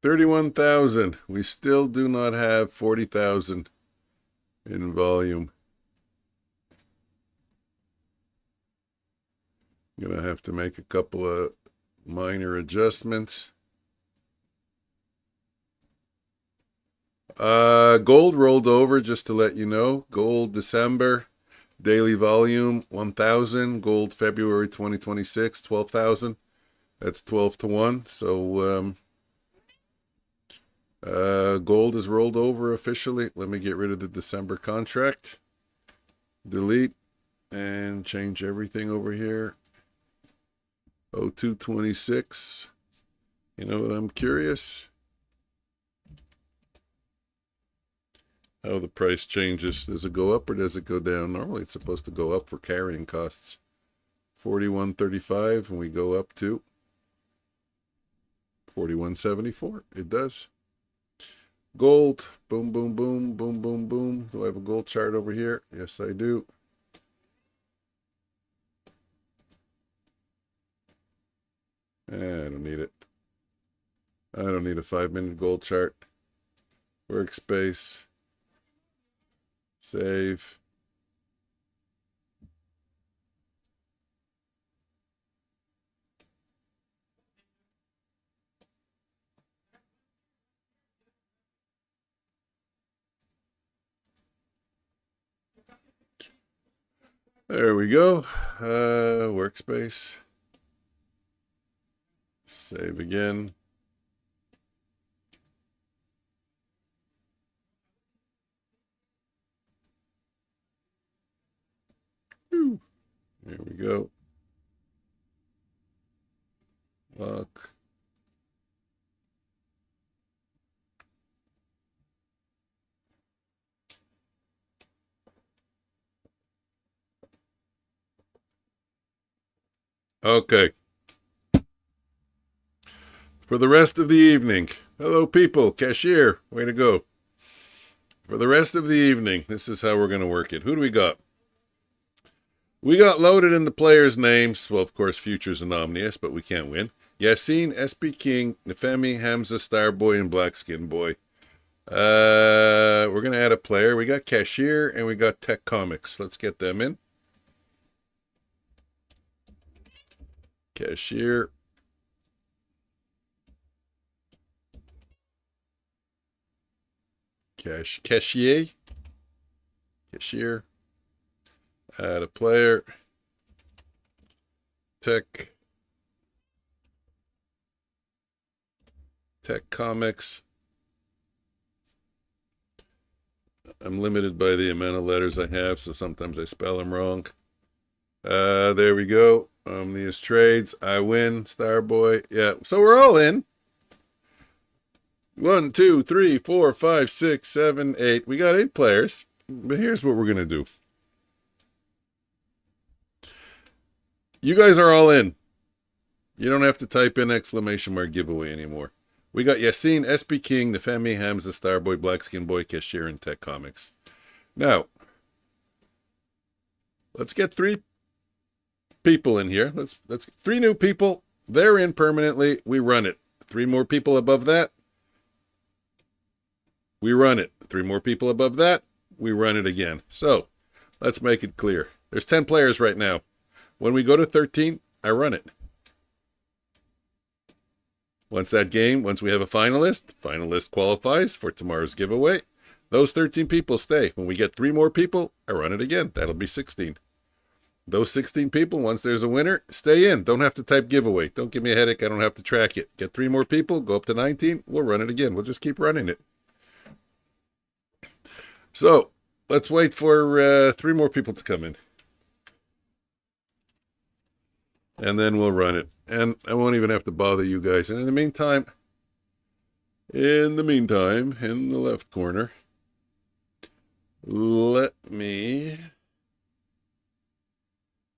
Speaker 1: $31,000. We still do not have 40,000 in volume. I'm gonna have to make a couple of minor adjustments. Gold rolled over, just to let you know. Gold December daily volume 1,000. Gold February 2026 12,000. That's 12 to 1. So gold is rolled over officially. Let me get rid of the December contract. Delete and change everything over here. 0226. You know what, I'm curious how the price changes. Does it go up or does it go down? Normally it's supposed to go up for carrying costs. 41.35 and we go up to 41.74. It does. Gold, boom, boom, boom, boom, boom, boom. Do I have a gold chart over here? Yes, I do. I don't need it. I don't need a 5-minute gold chart. Workspace. Save. There we go. Workspace. Save again. Whew. There we go. Lock. Okay. For the rest of the evening. Hello, people. Cashier. Way to go. For the rest of the evening, this is how we're going to work it. Who do we got? We got loaded in the players' names. Well, of course, Futures and Omnius, but we can't win. Yassine, SP King, Nefemi, Hamza, Starboy, and Blackskin Boy. We're going to add a player. We got Cashier and we got Tech Comics. Let's get them in. Cashier. Cashier. Cashier. Add a player. Tech Comics. I'm limited by the amount of letters I have, so sometimes I spell them wrong. There we go. These trades. I win. Starboy. Yeah. So we're all in. 1, 2, 3, 4, 5, 6, 7, 8. We got 8 players. But here's what we're going to do. You guys are all in. You don't have to type in ! giveaway anymore. We got Yassine, SP King, Nefemi, Hamza, Starboy, Blackskin Boy, Cashier, and Tech Comics. Now, let's get 3 people in here. Let's 3 new people. They're in permanently. We run it. 3 more people above that. We run it. 3 more people above that. We run it again. So, let's make it clear. There's 10 players right now. When we go to 13, I run it. Once we have a finalist qualifies for tomorrow's giveaway. Those 13 people stay. When we get 3 more people, I run it again. That'll be 16. Those 16 people, once there's a winner, stay in. Don't have to type giveaway. Don't give me a headache. I don't have to track it. Get 3 more people, go up to 19. We'll run it again. We'll just keep running it. So, let's wait for 3 more people to come in. and then we'll run it. And I won't even have to bother you guys. And in the meantime, in the left corner, let me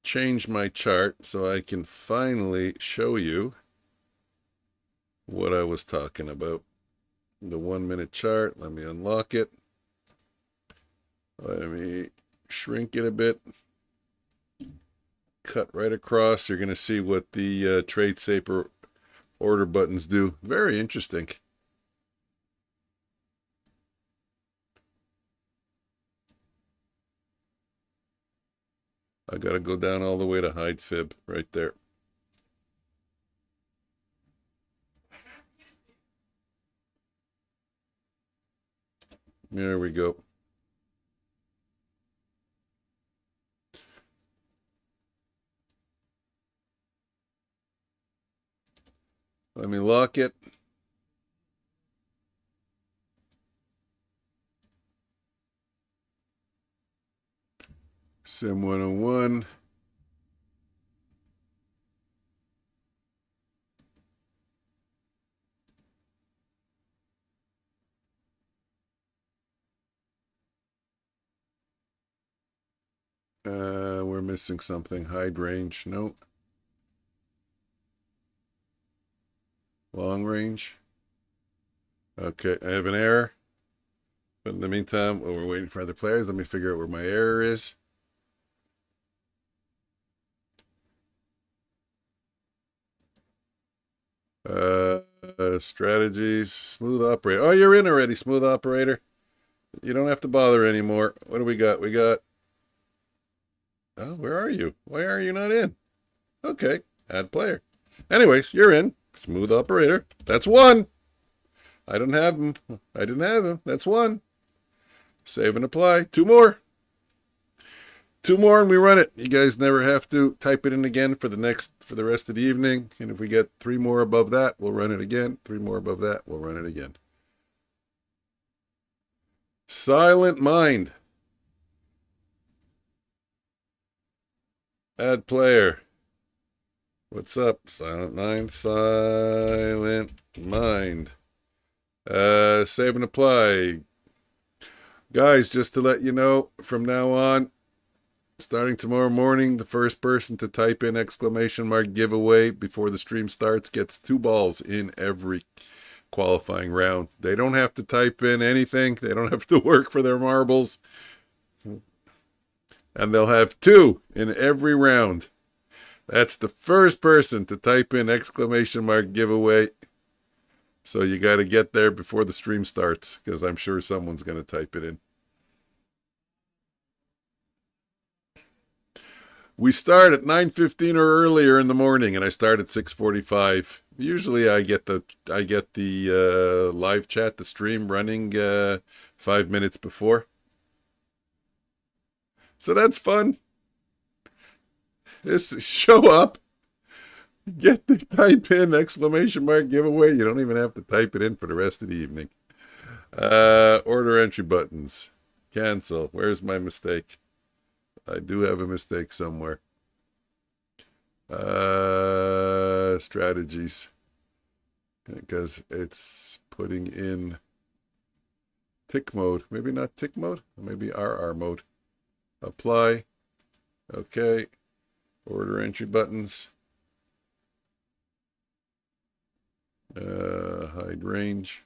Speaker 1: change my chart so I can finally show you what I was talking about. The 1 minute chart. Let me unlock it. Let me shrink it a bit. Cut right across. You're going to see what the Trade Saver order buttons do. Very interesting. I got to go down all the way to hide fib right there. There we go. Let me lock it. Sim 101. We're missing something. Hide range. No. Long range. Okay, I have an error. But in the meantime, while we're waiting for other players, let me figure out where my error is. Strategies, smooth operator. Oh, you're in already, smooth operator. You don't have to bother anymore. What do we got? We got... Oh, where are you? Why are you not in? Okay, add player. Anyways, you're in. Smooth operator. That's one. I don't have him. I didn't have him. That's one. Save and apply. Two more. Two more and we run it. You guys never have to type it in again for the rest of the evening. And if we get three more above that, we'll run it again. Three more above that, we'll run it again. Silent Mind. Add player. What's up? Silent Mind. Silent Mind. Save and apply. Guys, just to let you know, from now on, starting tomorrow morning, the first person to type in ! giveaway before the stream starts gets 2 balls in every qualifying round. They don't have to type in anything. They don't have to work for their marbles. And they'll have 2 in every round. That's the first person to type in ! giveaway. So you got to get there before the stream starts, because I'm sure someone's going to type it in. We start at 9:15 or earlier in the morning, and I start at 6:45. Usually, I get the live chat, the stream running 5 minutes before. So that's fun. Just show up, get to type in ! giveaway. You don't even have to type it in for the rest of the evening. Order entry buttons. Cancel. Where's my mistake? I do have a mistake somewhere. Strategies. Because it's putting in tick mode. Maybe not tick mode. Maybe RR mode. Apply. Okay. Order entry buttons. Hide range.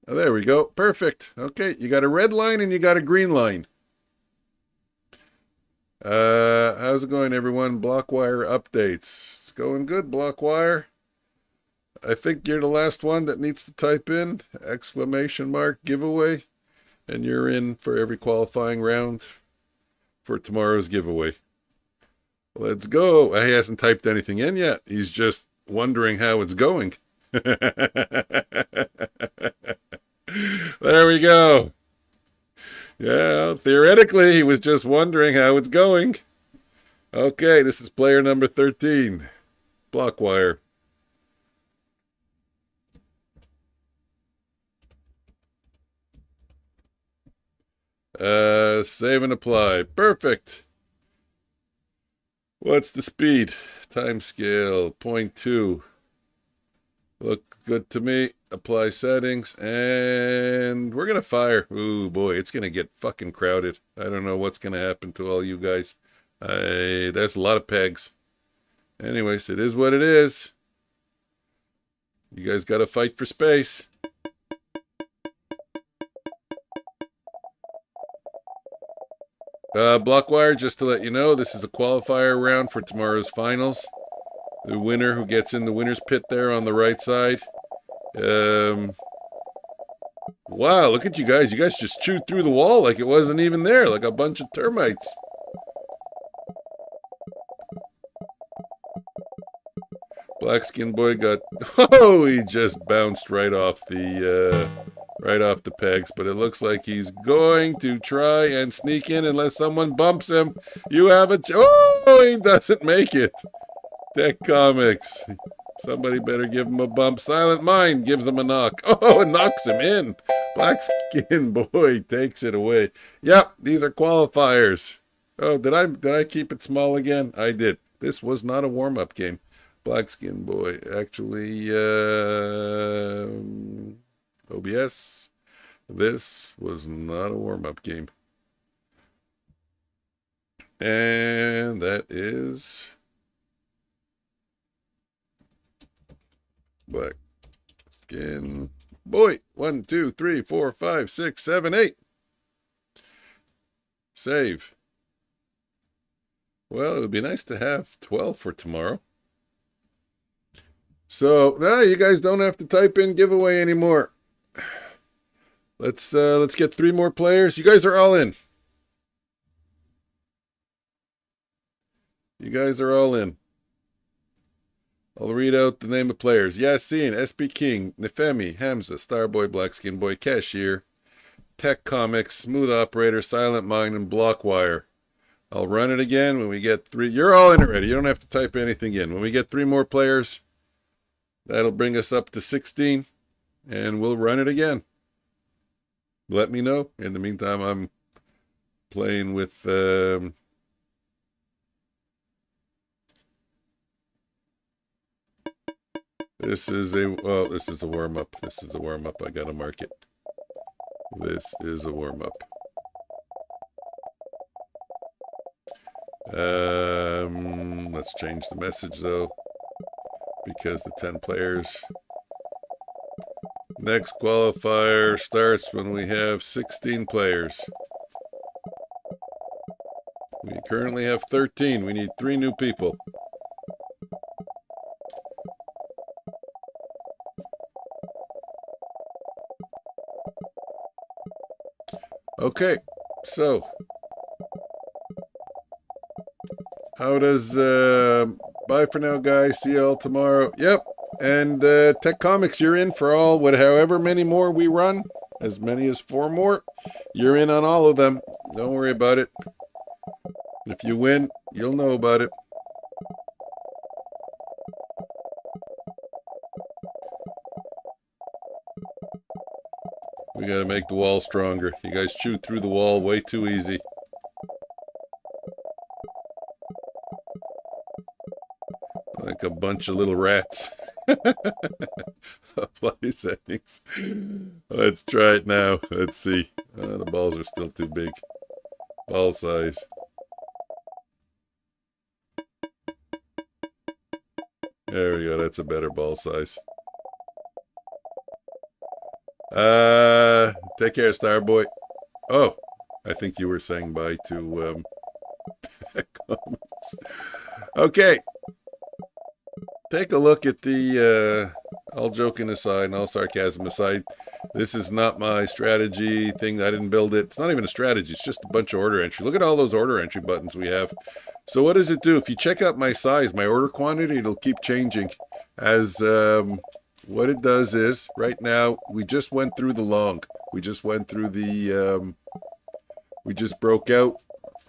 Speaker 1: Oh, there we go. Perfect. Okay. You got a red line and you got a green line. How's it going, everyone? Blockwire updates. It's going good, Blockwire. I think you're the last one that needs to type in ! giveaway, and you're in for every qualifying round for tomorrow's giveaway. Let's go. He hasn't typed anything in yet. He's just wondering how it's going. There we go. Yeah, theoretically, he was just wondering how it's going. Okay, this is player number 13. Blockwire. Save and apply. Perfect. What's the speed? Time scale 0.2. Look good to me. Apply settings, and we're gonna fire. Ooh boy, it's gonna get fucking crowded. I don't know what's gonna happen to all you guys. That's a lot of pegs. Anyways, it is what it is. You guys gotta fight for space. Blockwire, just to let you know, this is a qualifier round for tomorrow's finals. The winner who gets in the winner's pit there on the right side. Wow, look at you guys. You guys just chewed through the wall like it wasn't even there, like a bunch of termites. Black Skin Boy got... Oh, he just bounced right off the pegs, but it looks like he's going to try and sneak in unless someone bumps him. You have a... Oh, he doesn't make it. Tech Comics. Somebody better give him a bump. Silent Mind gives him a knock. Oh, it knocks him in. Black Skin Boy takes it away. Yep, these are qualifiers. Oh, did I keep it small again? I did. This was not a warm-up game. Black Skin Boy. Actually, OBS. This was not a warm-up game. And that is Black Skin Boy. 1, 2, 3, 4, 5, 6, 7, 8. Save. Well, it would be nice to have 12 for tomorrow. So, now you guys don't have to type in giveaway anymore. Let's get 3 more players. You guys are all in. You guys are all in. I'll read out the name of players. Yassine, SB King, Nefemi, Hamza, Starboy, Black Skin Boy, Cashier, Tech Comics, Smooth Operator, Silent Mind, and Blockwire. I'll run it again when we get 3. You're all in already. You don't have to type anything in. When we get 3 more players, that'll bring us up to 16, and we'll run it again. Let me know. In the meantime, I'm playing with... This is a warm-up. This is a warm-up. I gotta mark it. This is a warm-up. Let's change the message, though, because the 10 players. Next qualifier starts when we have 16 players. We currently have 13. We need 3 new people. Okay, so how does bye for now, guys. See y'all tomorrow. Yep, and Tech Comics, you're in for all however many more we run, as many as 4 more. You're in on all of them. Don't worry about it. If you win, you'll know about it. We gotta make the wall stronger. You guys chewed through the wall way too easy. Like a bunch of little rats. Apply settings. Let's try it now. Let's see. The balls are still too big. Ball size. There we go. That's a better ball size. Take care, Starboy. Oh, I think you were saying bye to comments. Okay. Take a look at the all joking aside and all sarcasm aside. This is not my strategy thing. I didn't build it. It's not even a strategy. It's just a bunch of order entry. Look at all those order entry buttons we have. So what does it do? If you check out my size, my order quantity, it'll keep changing as what it does is, right now, we just went through the long. We just went through the, we just broke out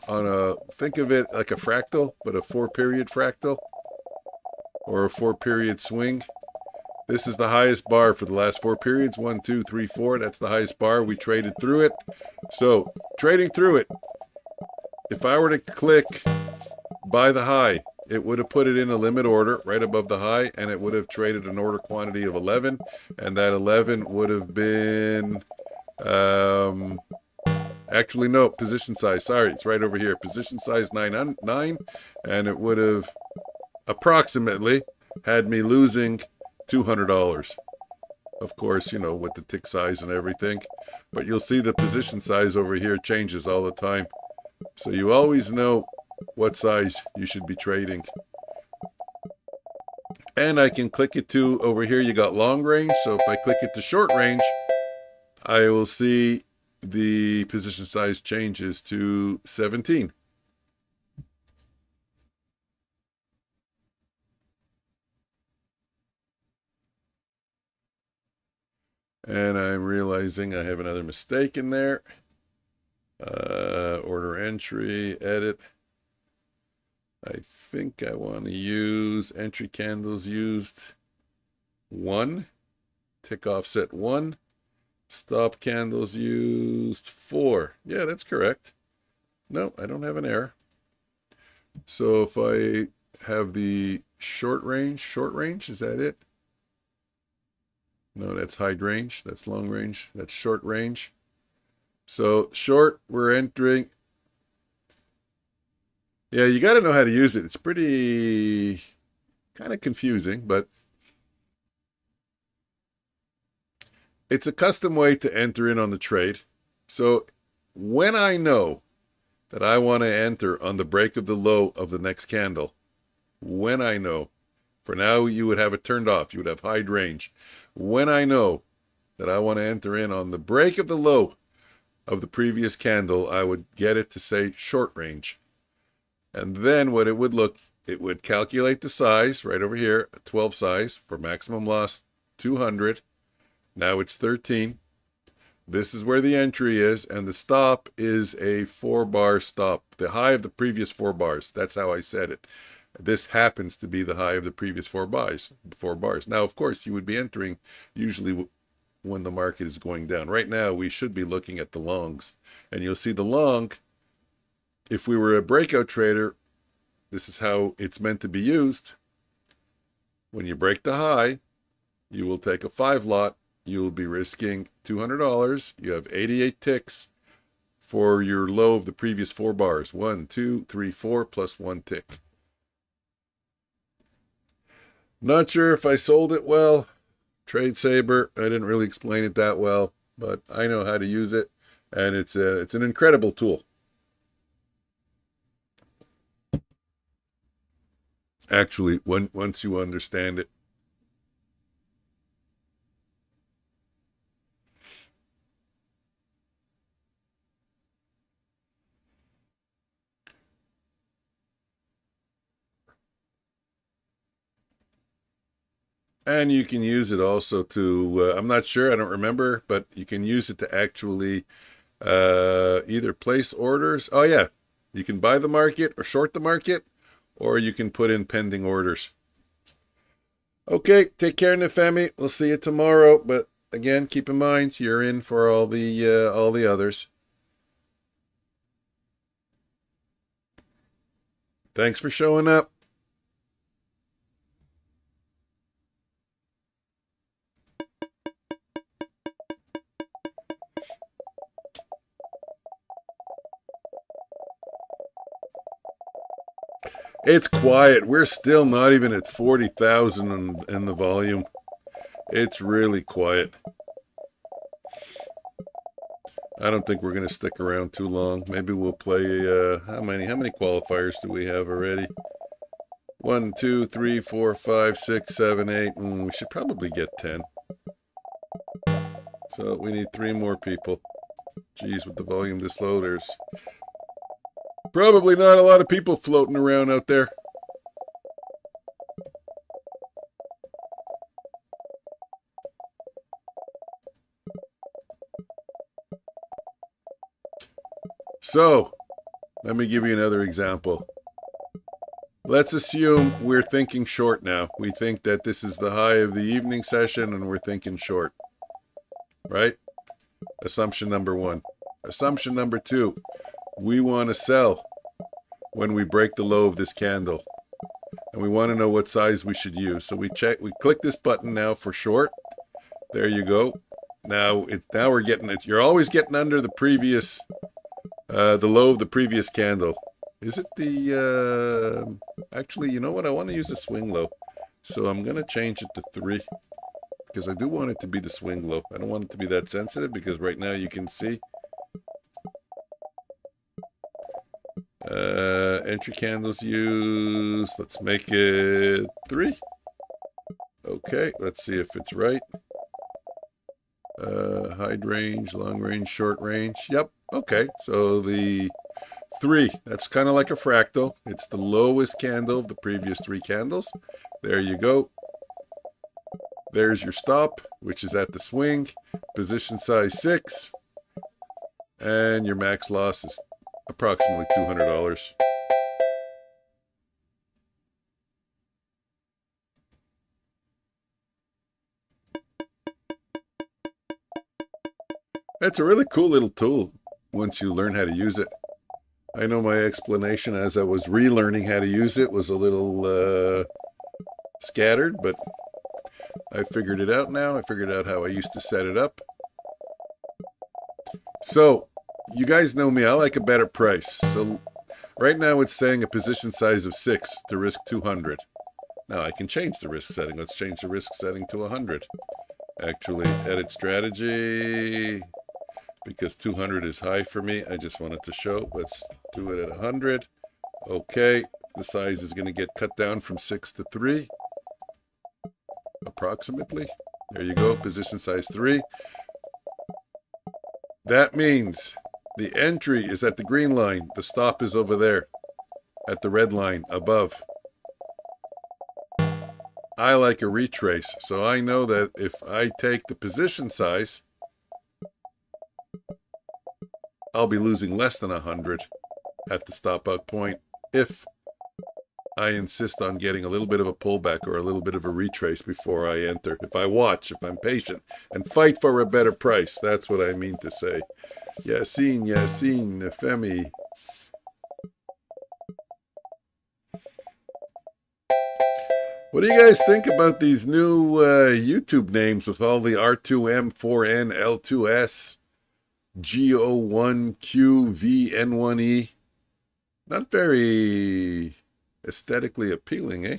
Speaker 1: on a, think of it like a fractal, but a 4-period fractal, or a 4-period swing. This is the highest bar for the last 4 periods. 1, 2, 3, 4. That's the highest bar. We traded through it. So, trading through it, if I were to click buy the high. It would have put it in a limit order right above the high, and it would have traded an order quantity of 11, and that 11 would have been, actually no, position size, sorry, it's right over here, position size 9, and it would have approximately had me losing $200. Of course, you know, with the tick size and everything, but you'll see the position size over here changes all the time. So you always know what size you should be trading. And I can click it to, over here you got long range, so if I click it to short range, I will see the position size changes to 17. And I'm realizing I have another mistake in there. Order entry, edit. I think I want to use entry candles used 1, tick offset 1, stop candles used 4. Yeah, that's correct. No, I don't have an error. So if I have the short range, is that it? No, that's high range, that's long range, that's short range. So short, we're entering. Yeah, you got to know how to use it. It's pretty kind of confusing, but it's a custom way to enter in on the trade. So when I know that I want to enter on the break of the low of the next candle, when I know, for now you would have it turned off, you would have high range. When I know that I want to enter in on the break of the low of the previous candle, I would get it to say short range. And then what it would look, it would calculate the size right over here, 12 size for maximum loss 200. Now it's 13. This is where the entry is, and the stop is a 4-bar stop, the high of the previous 4 bars. That's how I said it. This happens to be the high of the previous 4 bars. Now, of course, you would be entering usually when the market is going down. Right now, we should be looking at the longs, and you'll see the long. If we were a breakout trader, this is how it's meant to be used. When you break the high, you will take a 5 lot. You will be risking $200. You have 88 ticks for your low of the previous 4 bars. 1, 2, 3, 4 plus 1 tick. Not sure if I sold it well. Trade Saber, I didn't really explain it that well, but I know how to use it, and it's an incredible tool. Actually, once you understand it. And you can use it also to, I'm not sure, I don't remember, but you can use it to actually either place orders. Oh yeah, you can buy the market or short the market, or you can put in pending orders. Okay, take care, Nefemi. We'll see you tomorrow. But again, keep in mind you're in for all the others. Thanks for showing up. It's quiet. We're still not even at 40,000 in the volume. It's really quiet. I don't think we're going to stick around too long. Maybe we'll play, how many qualifiers do we have already? 1, 2, 3, 4, 5, 6, 7, 8. We should probably get 10. So we need 3 more people. Geez, with the volume this low, there's probably not a lot of people floating around out there. So, let me give you another example. Let's assume we're thinking short now. We think that this is the high of the evening session and we're thinking short. Right? Assumption number 1. Assumption number 2. We want to sell when we break the low of this candle. And we want to know what size we should use. So we click this button now for short. There you go. Now we're getting it. You're always getting under the previous, the low of the previous candle. Is it the, actually, you know what? I want to use the swing low. So I'm going to change it to 3. Because I do want it to be the swing low. I don't want it to be that sensitive because right now you can see. Entry candles used. Let's make it 3. Okay, let's see if it's right. Hide range, long range, short range. Yep, okay. So the 3, that's kind of like a fractal. It's the lowest candle of the previous 3 candles. There you go. There's your stop, which is at the swing. Position size 6. And your max loss is approximately $200. It's a really cool little tool once you learn how to use it. I know my explanation as I was relearning how to use it was a little scattered, but I figured it out now. I figured out how I used to set it up. So, you guys know me. I like a better price. So, right now it's saying a position size of 6 to risk 200. Now, I can change the risk setting. Let's change the risk setting to 100. Actually, edit strategy. Because 200 is high for me. I just wanted to show. Let's do it at 100. Okay. The size is going to get cut down from 6 to 3. Approximately. There you go. Position size 3. That means the entry is at the green line. The stop is over there at the red line above. I like a retrace. So I know that if I take the position size, I'll be losing less than 100 at the stop out point if I insist on getting a little bit of a pullback or a little bit of a retrace before I enter. If I watch, if I'm patient, and fight for a better price. That's what I mean to say. Yassine, Femi. What do you guys think about these new YouTube names with all the R2M, 4N, L2S, G01Q, VN1E? Not very aesthetically appealing, eh?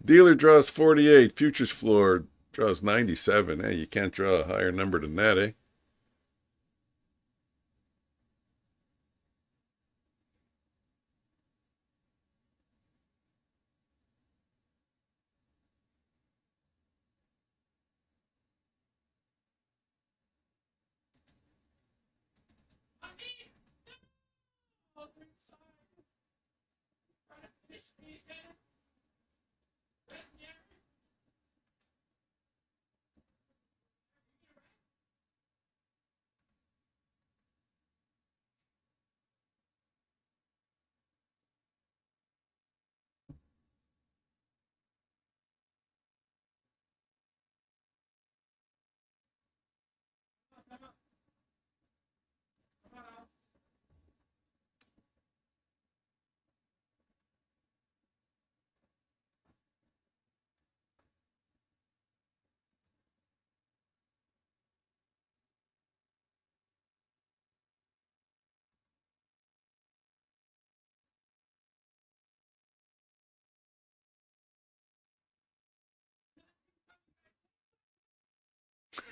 Speaker 1: Dealer draws 48. Futures floor draws 97. Hey, you can't draw a higher number than that, eh?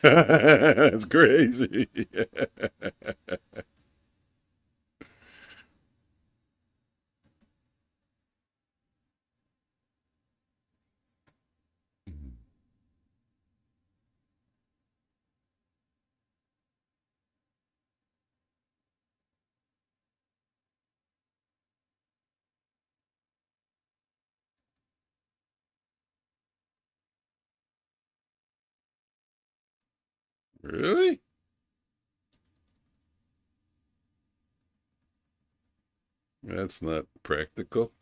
Speaker 1: That's crazy. Really? That's not practical.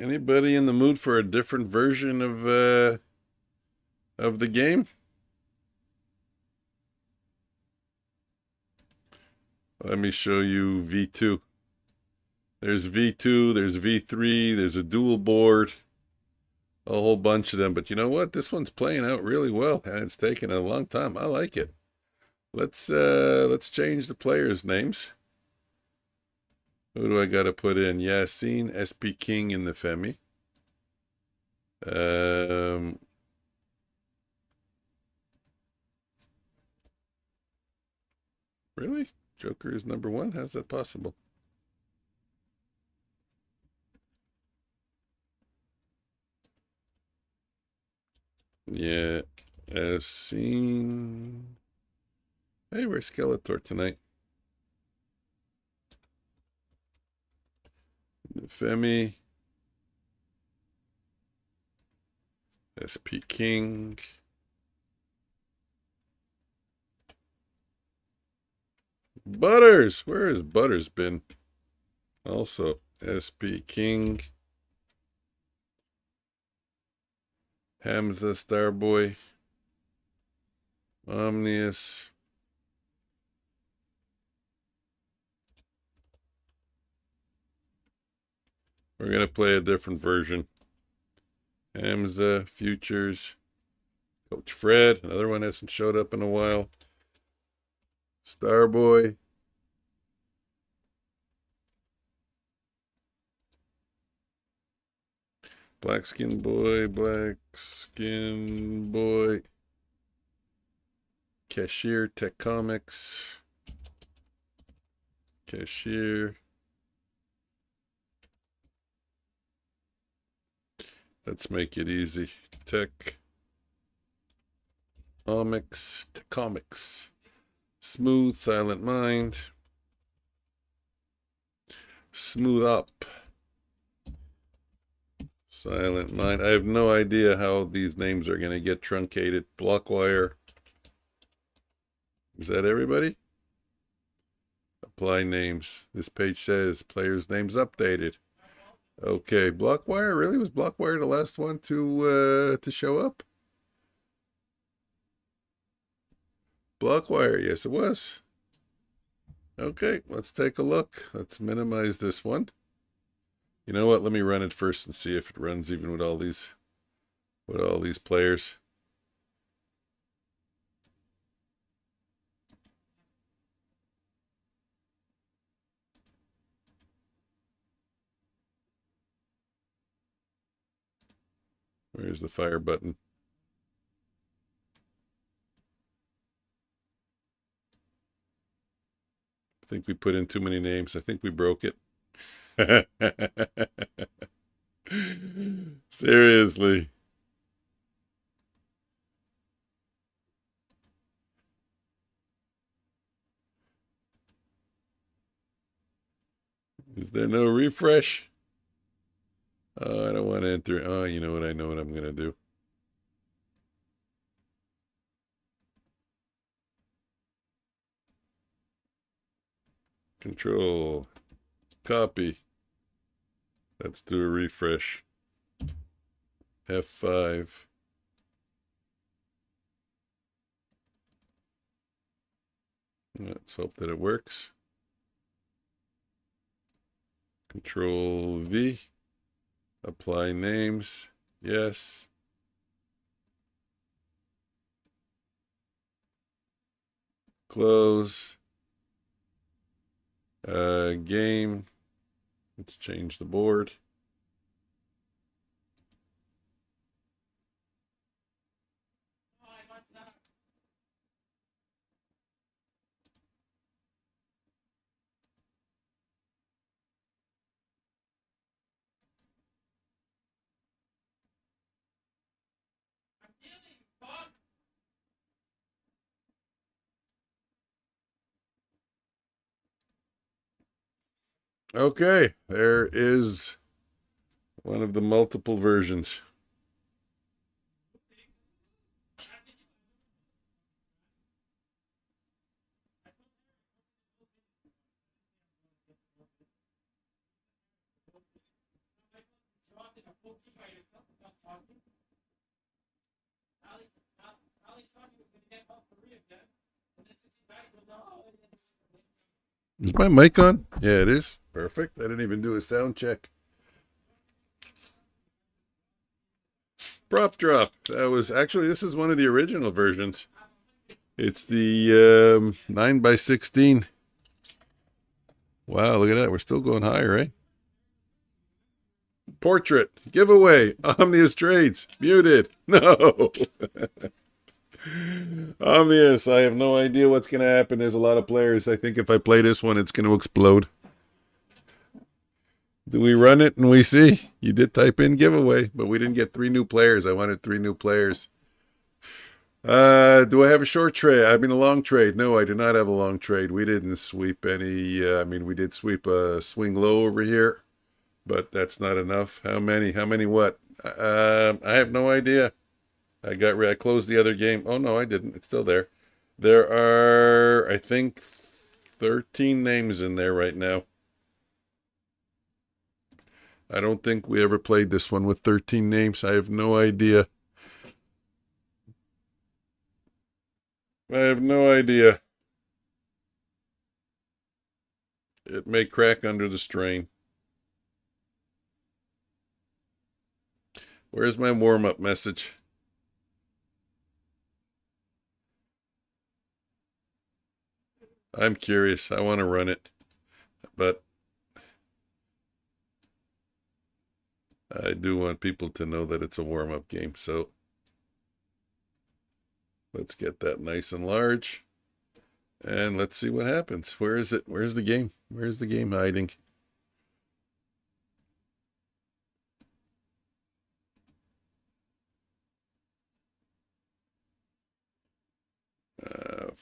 Speaker 1: Anybody in the mood for a different version of the game? Let me show you V2. There's V2, there's V3, there's a dual board, a whole bunch of them. But you know what? This one's playing out really well, and it's taken a long time. I like it. Let's change the players' names. Who do I got to put in? Yassine, SP King in the Femi. Really? Joker is number one? How's that possible? Yeah, Yassine. Hey, we're Skeletor tonight. Femi. SP King. Butters! Where has Butters been? Also, SP King. Hamza Starboy. Omnius. We're going to play a different version. Hamza, Futures. Coach Fred. Another one hasn't showed up in a while. Starboy. Black Skin Boy. Cashier, Tech Comics. Cashier. Let's make it easy. Tech Comics. Smooth, Silent Mind. Smooth Up. Silent Mind. I have no idea how these names are going to get truncated. Blockwire. Is that everybody? Apply names. This page says players' names updated. Okay, Blockwire. Really, was Blockwire the last one to show up? Blockwire, yes, it was. Okay, let's take a look. Let's minimize this one. You know what? Let me run it first and see if it runs even with all these players. Where's the fire button? I think we put in too many names. I think we broke it. Seriously. Is there no refresh? Oh, I don't want to enter. Oh, you know what? I know what I'm going to do. Control. Copy. Let's do a refresh. F5. Let's hope that it works. Control V. Apply names. Yes. Close. Game. Let's change the board. Okay, there is one of the multiple versions. Is my mic on? Yeah, it is. Perfect. I didn't even do a sound check. Prop drop. That was actually, this is one of the original versions. It's the 9x16. Wow, look at that. We're still going higher, eh? Portrait. Giveaway. Omnius Trades. Muted. No. Omnius. I have no idea what's going to happen. There's a lot of players. I think if I play this one, it's going to explode. Do we run it and we see? You did type in giveaway, but we didn't get 3 new players. I wanted 3 new players. Do I have a short trade? I mean, a long trade. No, I do not have a long trade. We didn't sweep any. I mean, we did sweep a swing low over here, but that's not enough. How many? How many what? I have no idea. I closed the other game. Oh, no, I didn't. It's still there. There are, I think, 13 names in there right now. I don't think we ever played this one with 13 names. I have no idea. I have no idea. It may crack under the strain. Where's my warm-up message? I'm curious. I want to run it, but I do want people to know that it's a warm-up game. So let's get that nice and large. And let's see what happens. Where is it? Where's the game? Where's the game hiding?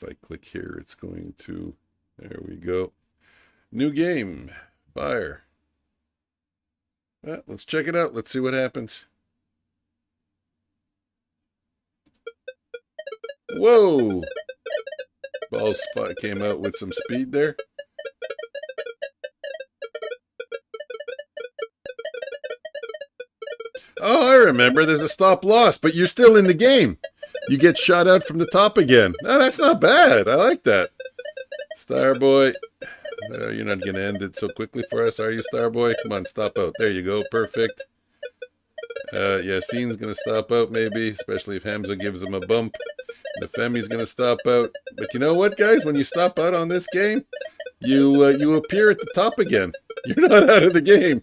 Speaker 1: If I click here, it's going to, there we go. New game, fire. Let's check it out. Let's see what happens. Whoa! Ball spot came out with some speed there. Oh, I remember. There's a stop loss, but you're still in the game. You get shot out from the top again. No, that's not bad. I like that. Starboy. You're not going to end it so quickly for us, are you, Starboy? Come on, stop out. There you go. Perfect. Yassine's going to stop out maybe, especially if Hamza gives him a bump. Nefemi's going to stop out. But you know what, guys? When you stop out on this game, you appear at the top again. You're not out of the game.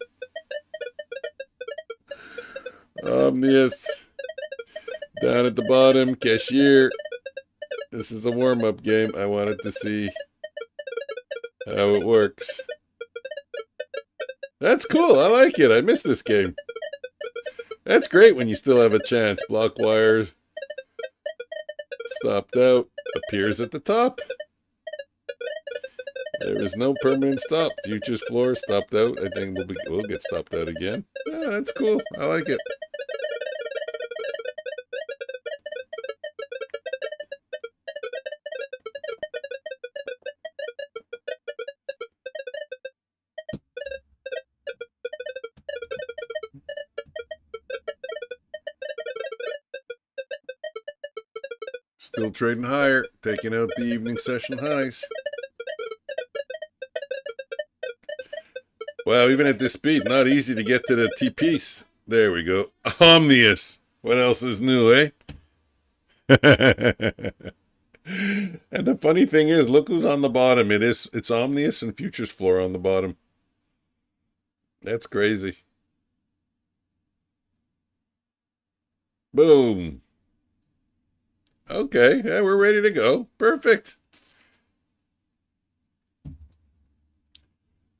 Speaker 1: Omnius. Down at the bottom, cashier. This is a warm-up game. I wanted to see how it works. That's cool. I like it. I miss this game. That's great when you still have a chance. Block wires. Stopped out. Appears at the top. There is no permanent stop. Futures floor stopped out. I think we'll get stopped out again. Yeah, that's cool. I like it. Still trading higher, taking out the evening session highs. Wow, even at this speed, not easy to get to the T-piece. There we go. Omnius. What else is new, eh? And the funny thing is, look who's on the bottom. It's Omnius and Futures Floor on the bottom. That's crazy. Boom. Okay, yeah, we're ready to go. Perfect.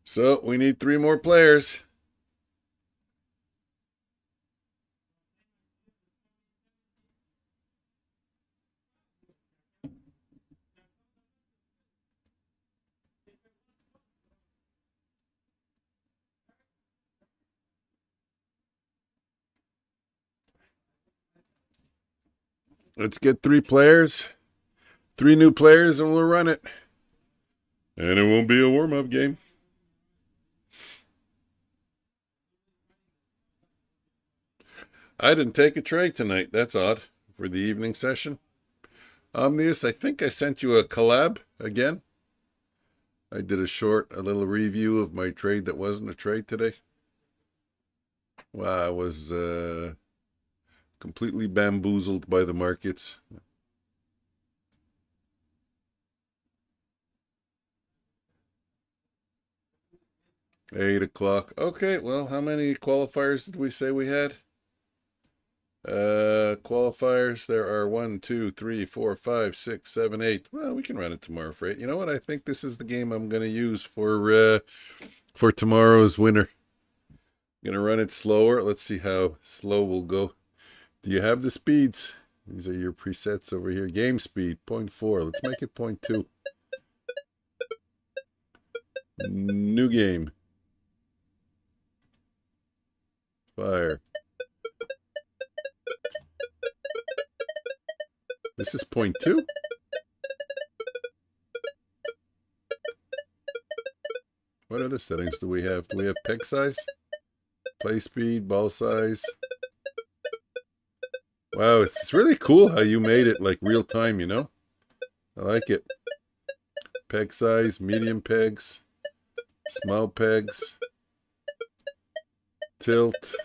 Speaker 1: So we need 3 more players. Let's get 3 players. 3 new players and we'll run it. And it won't be a warm-up game. I didn't take a trade tonight. That's odd for the evening session. Omnius, I think I sent you a collab again. I did a little review of my trade that wasn't a trade today. Wow, I was completely bamboozled by the markets. Eight o'clock. Okay, well, how many qualifiers did we say we had? Qualifiers, there are 1, 2, 3, 4, 5, 6, 7, 8. Well, we can run it tomorrow for 8. You know what? I think this is the game I'm going to use for tomorrow's winner. I'm going to run it slower. Let's see how slow we'll go. Do you have the speeds? These are your presets over here. Game speed, 0.4. Let's make it 0.2. New game. Fire. This is 0.2? What other settings do we have? Do we have peg size? Play speed, ball size. Wow, it's really cool how you made it like real time, you know? I like it. Peg size, medium pegs, small pegs, tilt.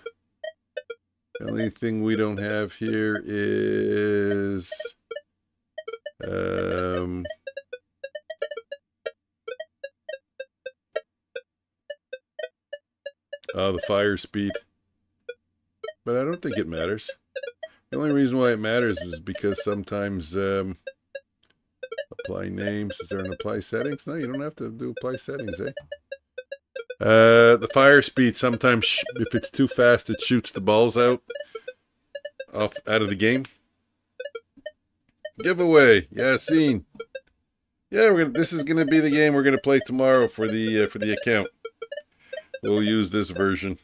Speaker 1: The only thing we don't have here is the fire speed. But I don't think it matters. The only reason why it matters is because sometimes apply names. Is there an apply settings? No, you don't have to do apply settings, eh? The fire speed, sometimes if it's too fast, it shoots the balls out of the game. Giveaway, Yassine. Yeah, this is gonna be the game we're gonna play tomorrow for the account. We'll use this version.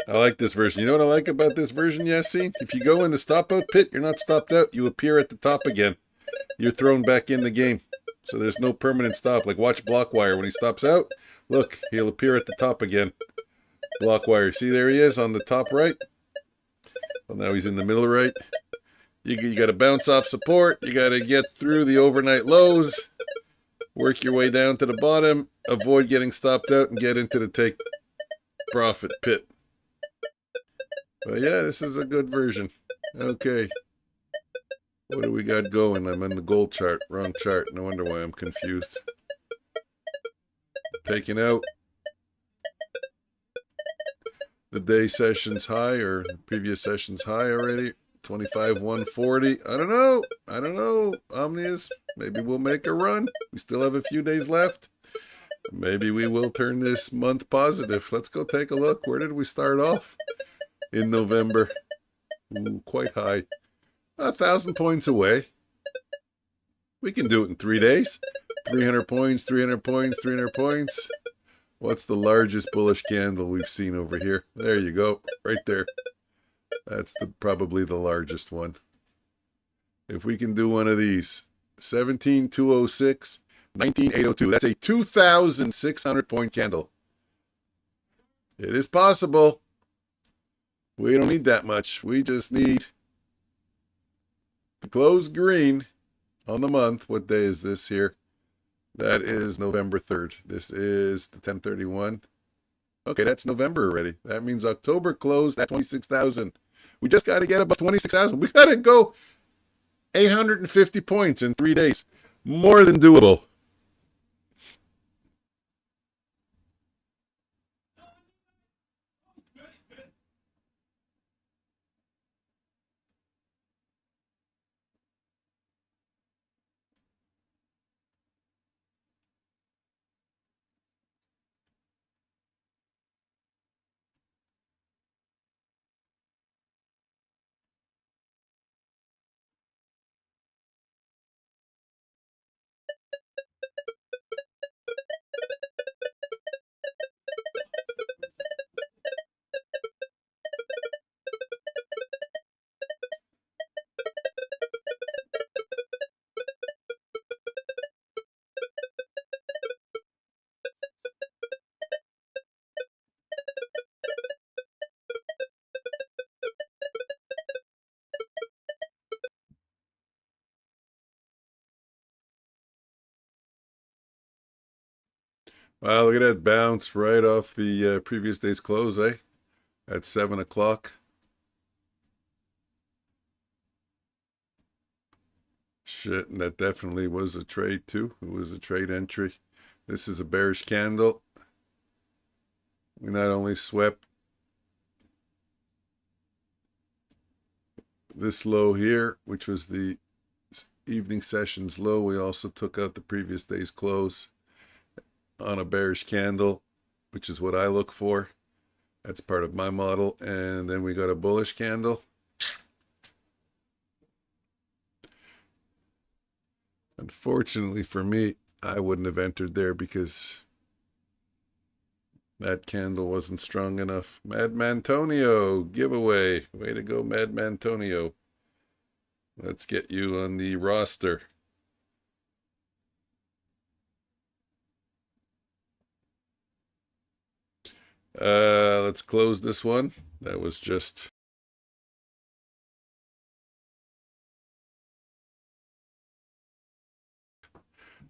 Speaker 1: I like this version. You know what I like about this version, Yassine? If you go in the stop out pit, you're not stopped out. You appear at the top again. You're thrown back in the game. So there's no permanent stop. Like watch Blockwire. When he stops out, look, he'll appear at the top again. Blockwire. See, there he is on the top right. Well, now he's in the middle right. You got to bounce off support. You got to get through the overnight lows. Work your way down to the bottom. Avoid getting stopped out and get into the take profit pit. But yeah, this is a good version. Okay. What do we got going? I'm on the gold chart. Wrong chart. No wonder why I'm confused. Taking out the day session's high or previous session's high already. 25,140. I don't know. Omnius. Maybe we'll make a run. We still have a few days left. Maybe we will turn this month positive. Let's go take a look. Where did we start off? In November. Ooh, quite high. 1,000 points away. We can do it in 3 days. 300 points, 300 points, 300 points. What's the largest bullish candle we've seen over here? There you go. Right there. That's probably the largest one. If we can do one of these. 17,206, 19,802. That's a 2,600 point candle. It is possible. We don't need that much. We just need to close green on the month. What day is this here? That is November 3rd. This is the 10/31. Okay, that's November already. That means October closed at 26,000. We just got to get above 26,000. We got to go 850 points in 3 days. More than doable. Wow, look at that bounce right off the previous day's close, eh? At 7 o'clock. Shit, and that definitely was a trade too. It was a trade entry. This is a bearish candle. We not only swept this low here, which was the evening session's low, we also took out the previous day's close on a bearish candle, which is what I look for. That's part of my model. And then we got a bullish candle. Unfortunately for me, I wouldn't have entered there because that candle wasn't strong enough. Mad Mantonio giveaway. Way to go, Mad Mantonio. Let's get you on the roster. Let's close this one. That was just...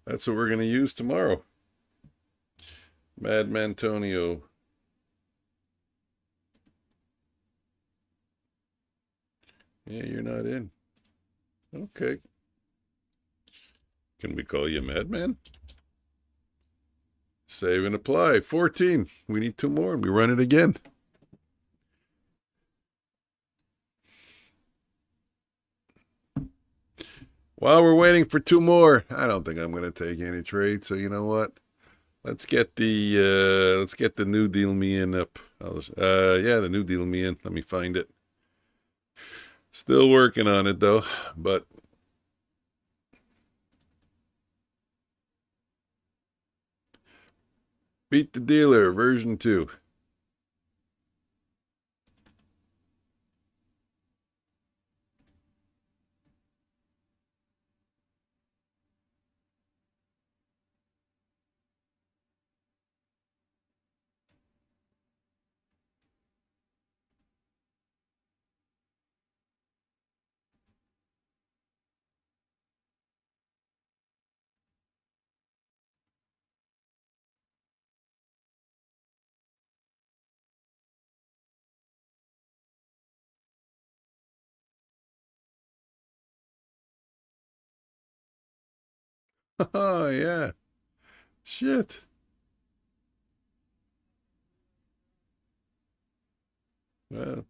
Speaker 1: That's what we're going to use tomorrow. Mad Mantonio. Yeah, you're not in. Okay. Can we call you Madman? Save and apply. 14. We need 2 more and we run it again. While we're waiting for 2 more, I don't think I'm going to take any trades. So you know what? Let's get the new deal me in up. Yeah, the new deal me in. Let me find it. Still working on it though, but Beat the Dealer version 2. Oh yeah. Shit. Well,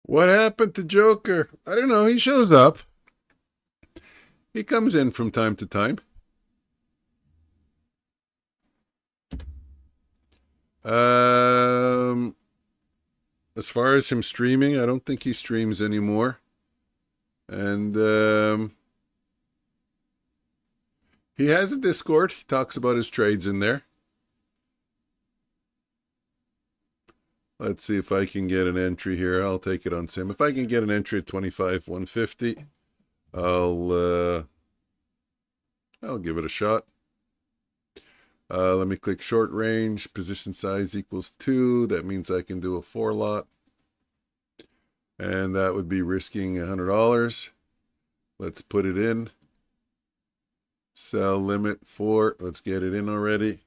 Speaker 1: What happened to Joker? I don't know. He shows up. He comes in from time to time. Um, as far as him streaming, I don't think he streams anymore. And he has a Discord. He talks about his trades in there. Let's see if I can get an entry here. I'll take it on Sim. If I can get an entry at 25,150, I'll give it a shot. Let me click short range. Position size equals 2. That means I can do a 4 lot. And that would be risking $100. Let's put it in. Sell limit 4. Let's get it in already.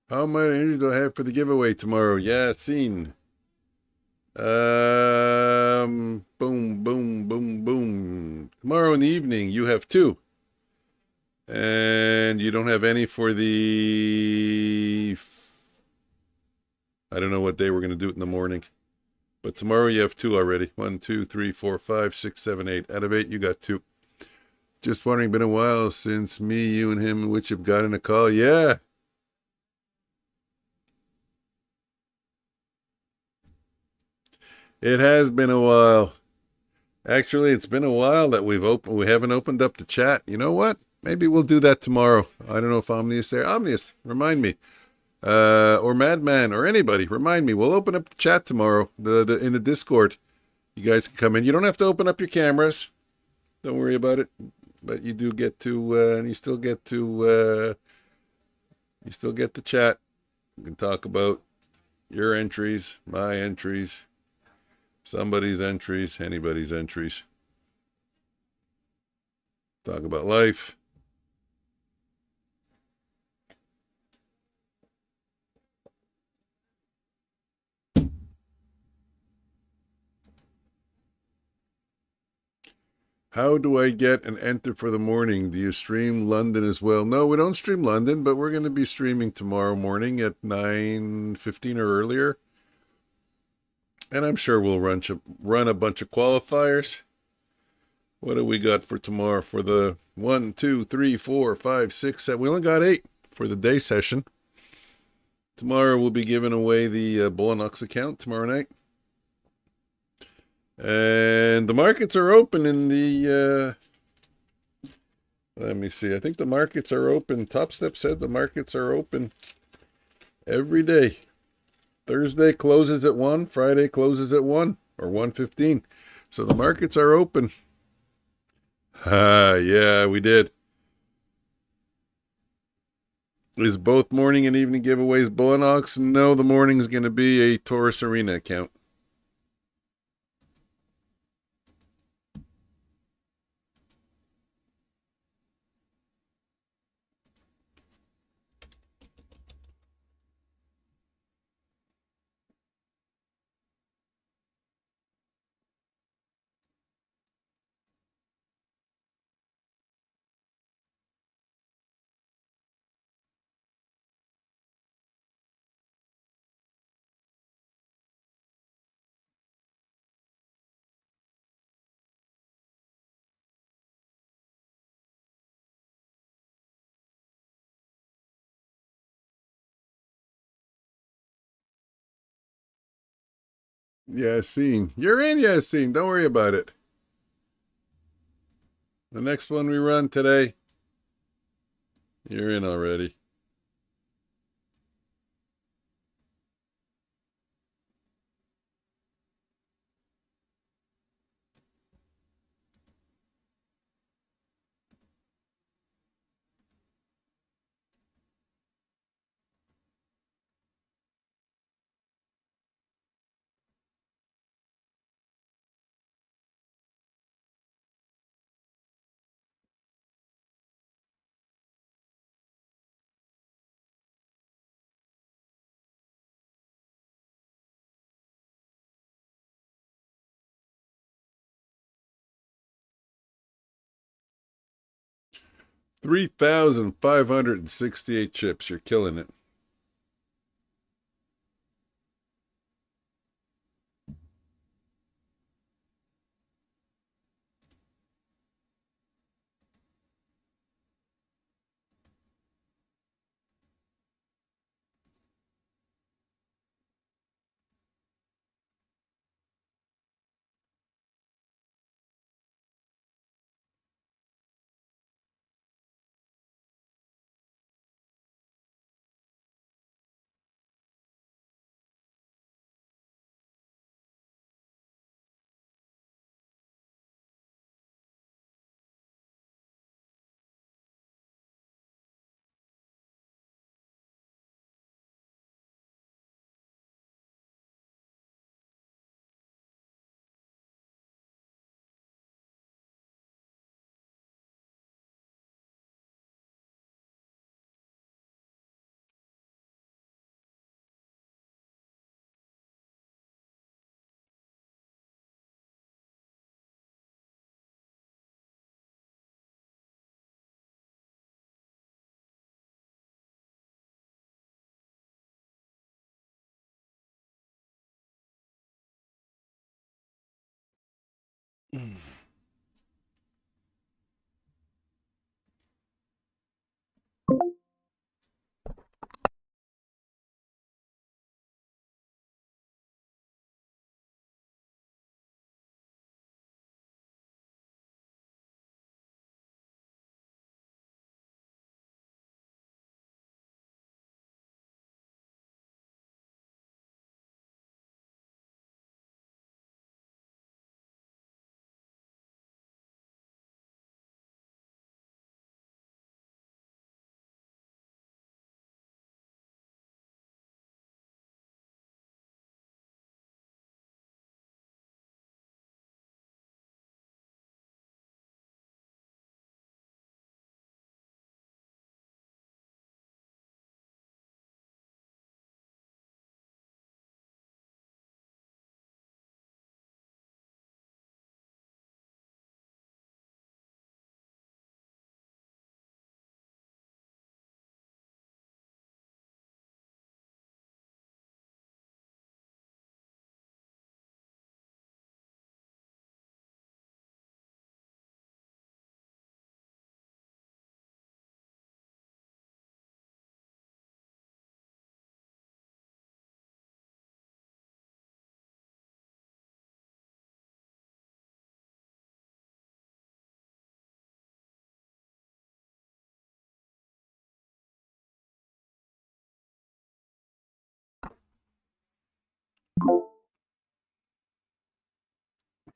Speaker 1: How much energy do I have for the giveaway tomorrow? Yeah, seen. Boom, boom, boom, boom. Tomorrow in the evening, you have 2. And you don't have any for the... I don't know what day we're going to do it in the morning. But tomorrow you have 2 already. 1, 2, 3, 4, 5, 6, 7, 8. Out of 8, you got 2. Just wondering, been a while since me, you, and him, which have gotten a call. Yeah. It has been a while. Actually, it's been a while that we haven't opened up the chat. You know what? Maybe we'll do that tomorrow. I don't know if Omnius there. Omnius, remind me. Or Madman or anybody, remind me. We'll open up the chat tomorrow. In the Discord. You guys can come in. You don't have to open up your cameras. Don't worry about it. But you do get to and you still get to you still get the chat. You can talk about your entries, my entries, somebody's entries, anybody's entries. Talk about life. How do I get an enter for the morning? Do you stream London as well? No, we don't stream London, but we're going to be streaming tomorrow morning at 9:15 or earlier. And I'm sure we'll run a bunch of qualifiers. What do we got for tomorrow for the 1, 2, 3, 4, 5, 6, 7? We only got 8 for the day session. Tomorrow we'll be giving away the Bullinox account tomorrow night. And the markets are open in the... let me see. I think the markets are open. Top Step said the markets are open every day. Thursday closes at 1. Friday closes at 1 or 1:15. So the markets are open. Yeah, we did. Is both morning and evening giveaways Bullinox? No, the morning is going to be a Taurus Arena account. Yassine. You're in, Yassine. Don't worry about it. The next one we run today, you're in already. 3,568 chips. You're killing it.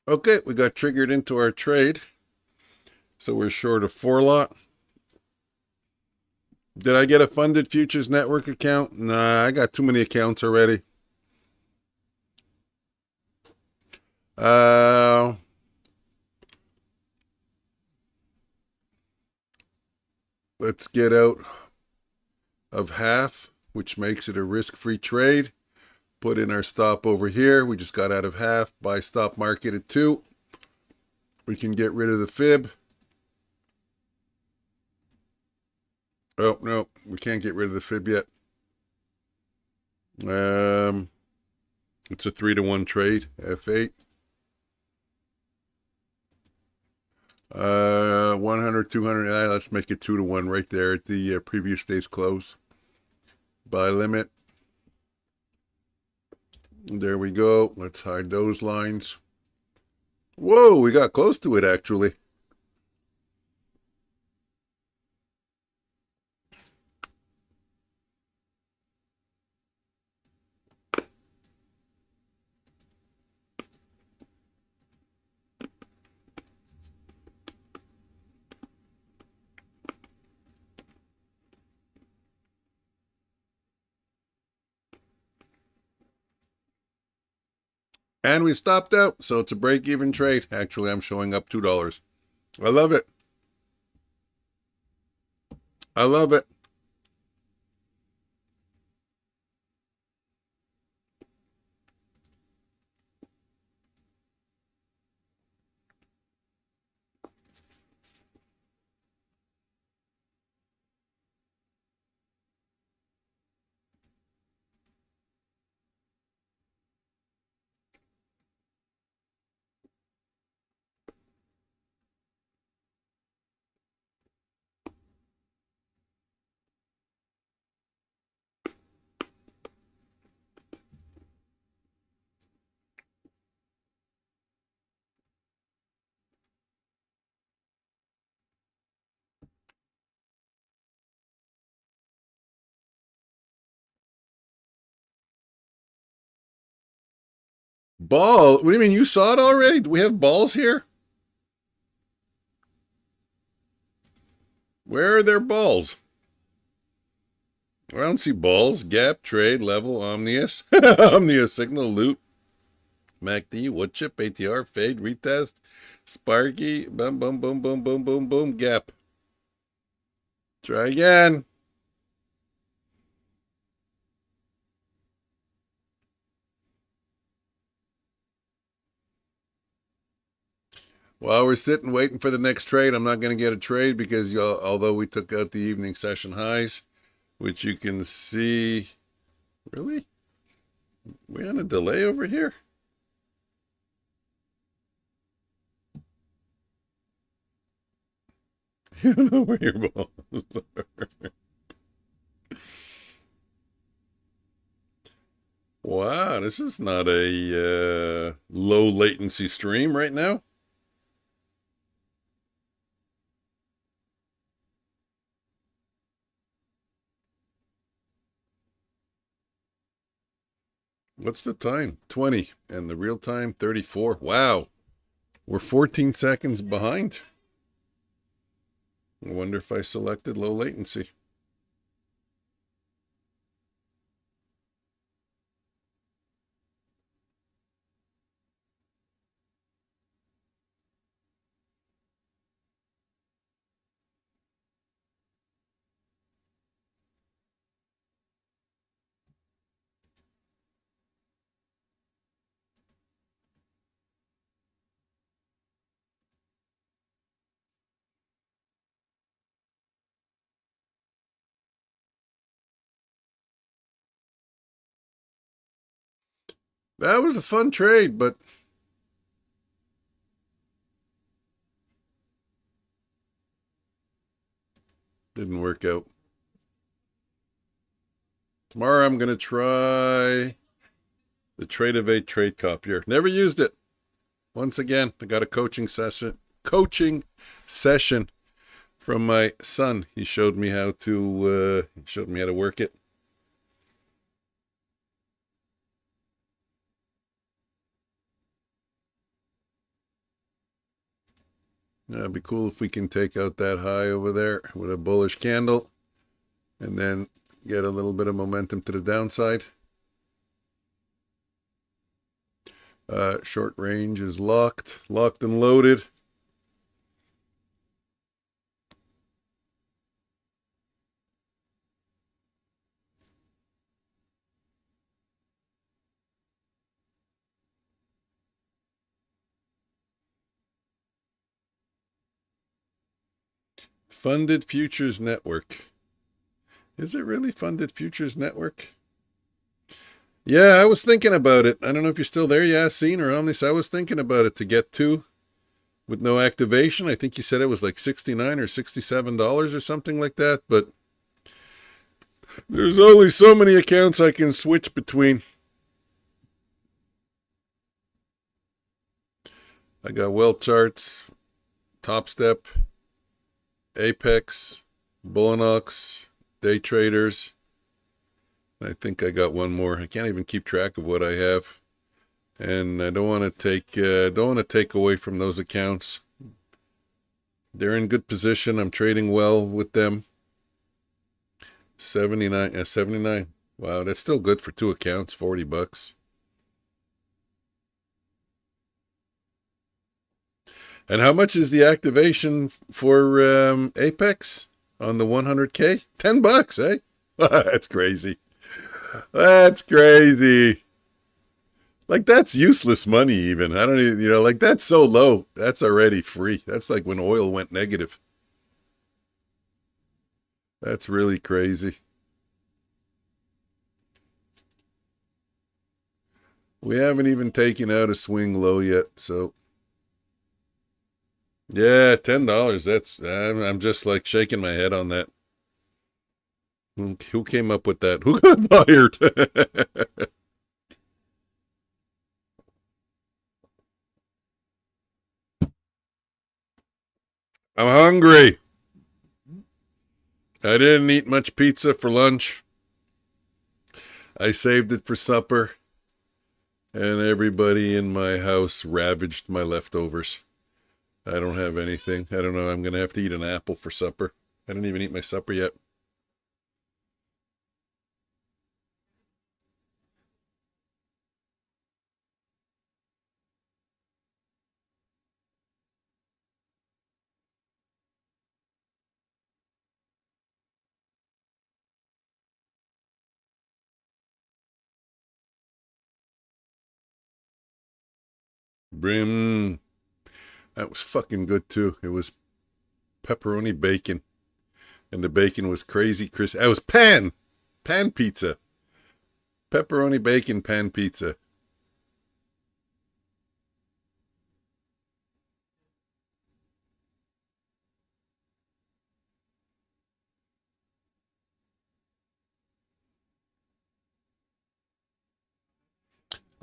Speaker 1: Okay, we got triggered into our trade. So we're short a 4-lot. Did I get a funded futures network account? Nah, I got too many accounts already. Uh, let's get out of half, which makes it a risk-free trade. Put in our stop over here. We just got out of half. Buy stop market at 2. We can get rid of the fib. Oh, no, we can't get rid of the fib yet. It's a 3-to-1 trade, F8. 100, 200, let's make it 2-to-1 right there at the previous day's close. Buy limit. There we go. Let's hide those lines. Whoa, we got close to it actually. And we stopped out, so it's a break-even trade. Actually, I'm showing up $2. I love it. I love it. Ball? What do you mean? You saw it already? Do we have balls here? Where are their balls? I don't see balls. Gap, trade, level, omnius. Omnius, signal, loop, MACD, wood chip, ATR, fade, retest, Sparky, boom, boom, boom, boom, boom, boom, boom, gap. Try again. While we're sitting waiting for the next trade, I'm not going to get a trade because although we took out the evening session highs, which you can see, really? We on a delay over here? You don't know where your balls are. Wow, this is not a low latency stream right now. What's the time? 20. And the real time, 34. Wow. We're 14 seconds behind. I wonder if I selected low latency. That was a fun trade, but didn't work out. Tomorrow I'm going to try the Trade of 8 trade copier. Never used it. Once again, I got a coaching session from my son. He showed me how to work it. It'd be cool if we can take out that high over there with a bullish candle and then get a little bit of momentum to the downside. Short range is locked and loaded. Funded Futures Network. Is it really Funded Futures Network? Yeah, I was thinking about it. I don't know if you're still there, Yassine or Omnis. I was thinking about it to get to with no activation. I think you said it was like $69 or $67 or something like that, but there's only so many accounts I can switch between. I got Well Charts, Top Step, Apex, Bullinox, Day Traders. I think I got one more. I can't even keep track of what I have, and I don't want to take away from those accounts. They're in good position. I'm trading well with them. 79. Wow, that's still good for two accounts. $40. And how much is the activation for Apex on the 100K? $10, eh? That's crazy. That's crazy. Like, that's useless money even. I don't even, like, that's so low. That's already free. That's like when oil went negative. That's really crazy. We haven't even taken out a swing low yet, so yeah, $10. I'm just like shaking my head on that. Who came up with that? Who got fired? I'm hungry. I didn't eat much pizza for lunch. I saved it for supper. And everybody in my house ravaged my leftovers. I don't have anything. I don't know. I'm going to have to eat an apple for supper. I didn't even eat my supper yet. Brim. That was fucking good too. It was pepperoni bacon. And the bacon was crazy crispy. It was pan pizza. Pepperoni bacon pan pizza.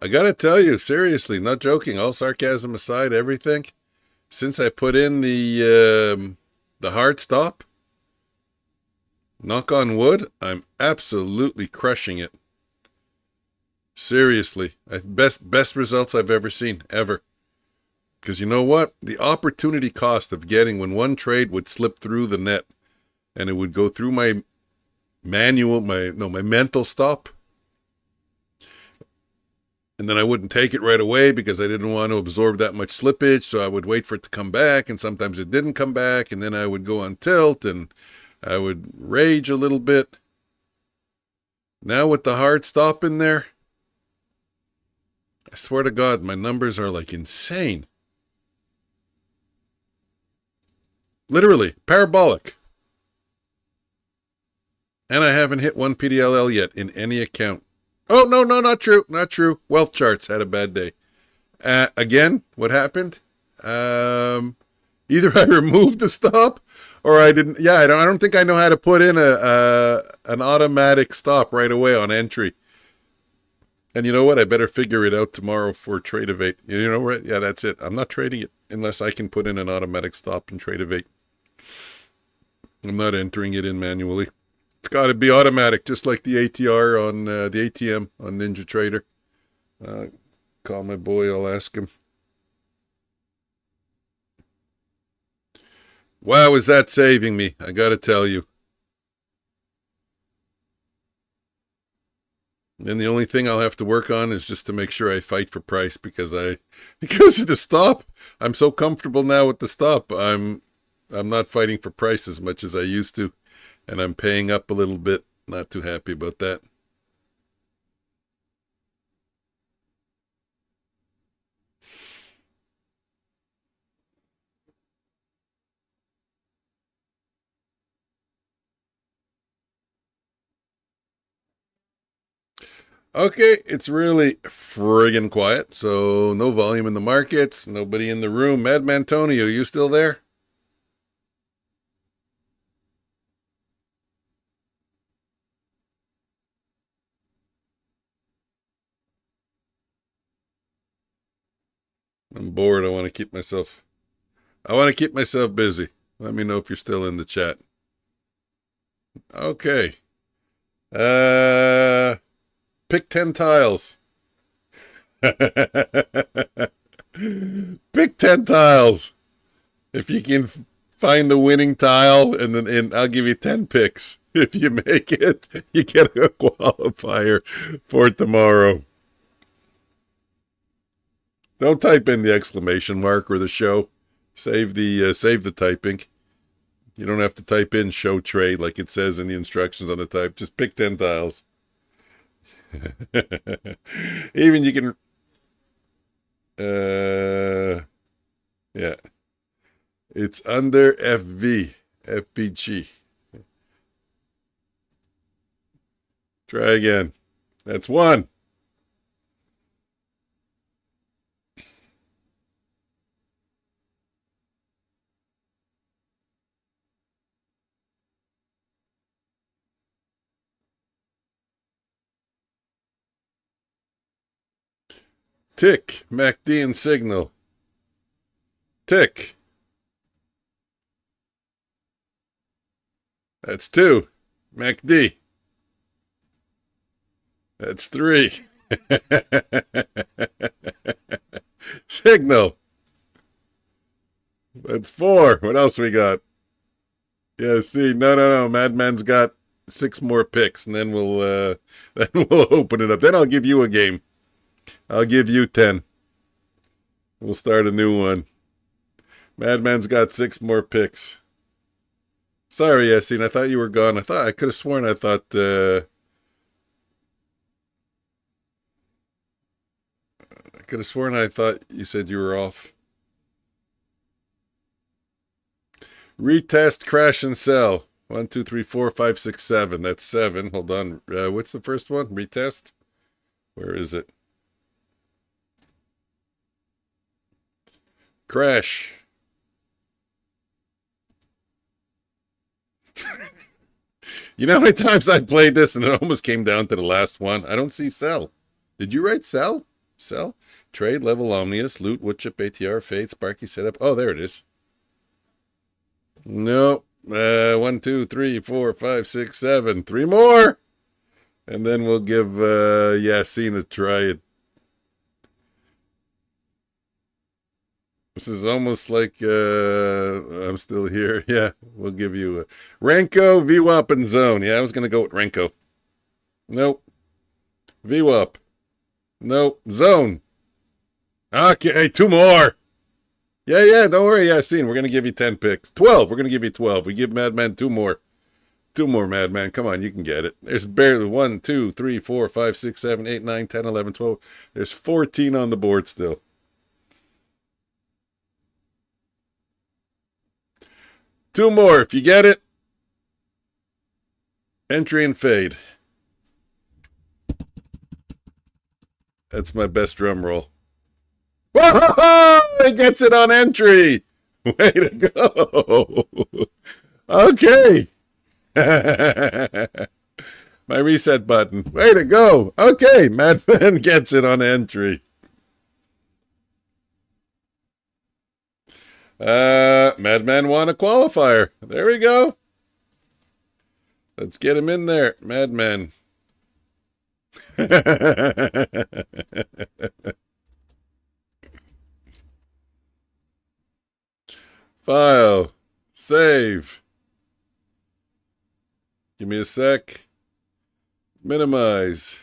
Speaker 1: I gotta tell you, seriously, not joking, all sarcasm aside, everything, since I put in the hard stop, knock on wood, I'm absolutely crushing it. Seriously, best results I've ever seen, ever. Because you know what? The opportunity cost of getting when one trade would slip through the net and it would go through my my mental stop. And then I wouldn't take it right away because I didn't want to absorb that much slippage. So I would wait for it to come back. And sometimes it didn't come back. And then I would go on tilt and I would rage a little bit. Now with the hard stop in there, I swear to God, my numbers are like insane. Literally, parabolic. And I haven't hit one PDLL yet in any account. Oh, no, not true. Not true. Wealth Charts had a bad day. Again, what happened? Either I removed the stop or I didn't. Yeah, I don't think I know how to put in an automatic stop right away on entry. And you know what? I better figure it out tomorrow for Trade Evade. You know what? Yeah, that's it. I'm not trading it unless I can put in an automatic stop in Trade Evade. I'm not entering it in manually. It's got to be automatic, just like the ATR on the ATM on Ninja Trader. Call my boy. I'll ask him. Wow, is that saving me? I got to tell you. And the only thing I'll have to work on is just to make sure I fight for price because of the stop. I'm so comfortable now with the stop. I'm not fighting for price as much as I used to, and I'm paying up a little bit. Not too happy about that. Okay, it's really friggin' quiet, so no volume in the markets, nobody in the room. Madman Tony, are you still there? I'm bored. I want to keep myself busy. Let me know if you're still in the chat. Okay. Uh Pick 10 tiles. Pick 10 tiles. If you can find the winning tile, and I'll give you 10 picks. If you make it, you get a qualifier for tomorrow. Don't type in the exclamation mark or the show. Save the typing. You don't have to type in show trade like it says in the instructions on the type. Just pick 10 tiles. Even you can yeah. It's under FBG. Try again. That's one. Tick, MACD and signal. Tick. That's two. MACD. That's three. Signal. That's 4. What else we got? Yeah, see, no. Madman's got 6 more picks, and then we'll then we'll open it up. Then I'll give you a game. I'll give you 10. We'll start a new one. Madman's got 6 more picks. Sorry, Yassine. I thought you were gone. I could have sworn I thought you said you were off. Retest, crash, and sell. 1, 2, 3, 4, 5, 6, 7. That's 7. Hold on. What's the first one? Retest? Where is it? Crash. You know how many times I played this and it almost came down to the last one? I don't see sell. Did you write sell? Sell? Trade, level, omnius, loot, woodchip, ATR, fade, sparky, setup. Oh, there it is. No. 1, 2, 3, 4, 5, 6, 7. 3 more. And then we'll give Yassine a try. This is almost like I'm still here. Yeah, we'll give you a Renko, VWAP, and Zone. Yeah, I was going to go with Renko. Nope. VWAP. Nope. Zone. Okay, 2 more. Yeah, don't worry, Yassine. We're going to give you 10 picks. 12. We're going to give you 12. We give Madman 2 more. 2 more, Madman. Come on, you can get it. There's barely 1, 2, 3, 4, 5, 6, 7, 8, 9, 10, 11, 12. There's 14 on the board still. Two more. If you get it, entry and fade. That's my best drum roll. Whoa! He gets it on entry. Way to go. Okay. My reset button. Way to go. Okay. Madman gets it on entry. Madman won a qualifier. There we go. Let's get him in there. Madman. File. Save. Give me a sec. Minimize.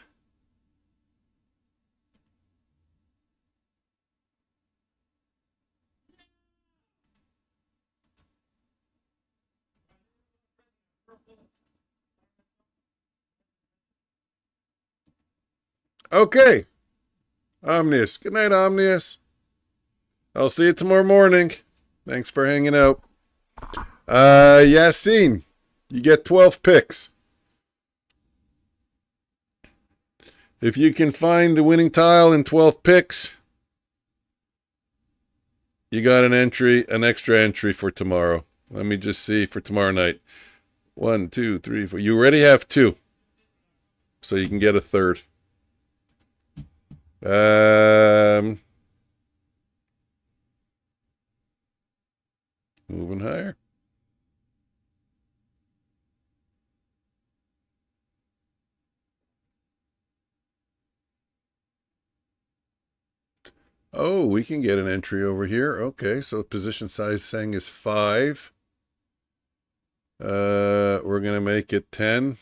Speaker 1: Okay. Omnius. Good night, Omnius. I'll see you tomorrow morning. Thanks for hanging out. Yassine, you get 12 picks. If you can find the winning tile in 12 picks, you got an extra entry for tomorrow. Let me just see for tomorrow night. 1, 2, 3, 4. You already have 2. So you can get a third. Moving higher. Oh, we can get an entry over here. Okay, so position size saying is 5. We're going to make it 10.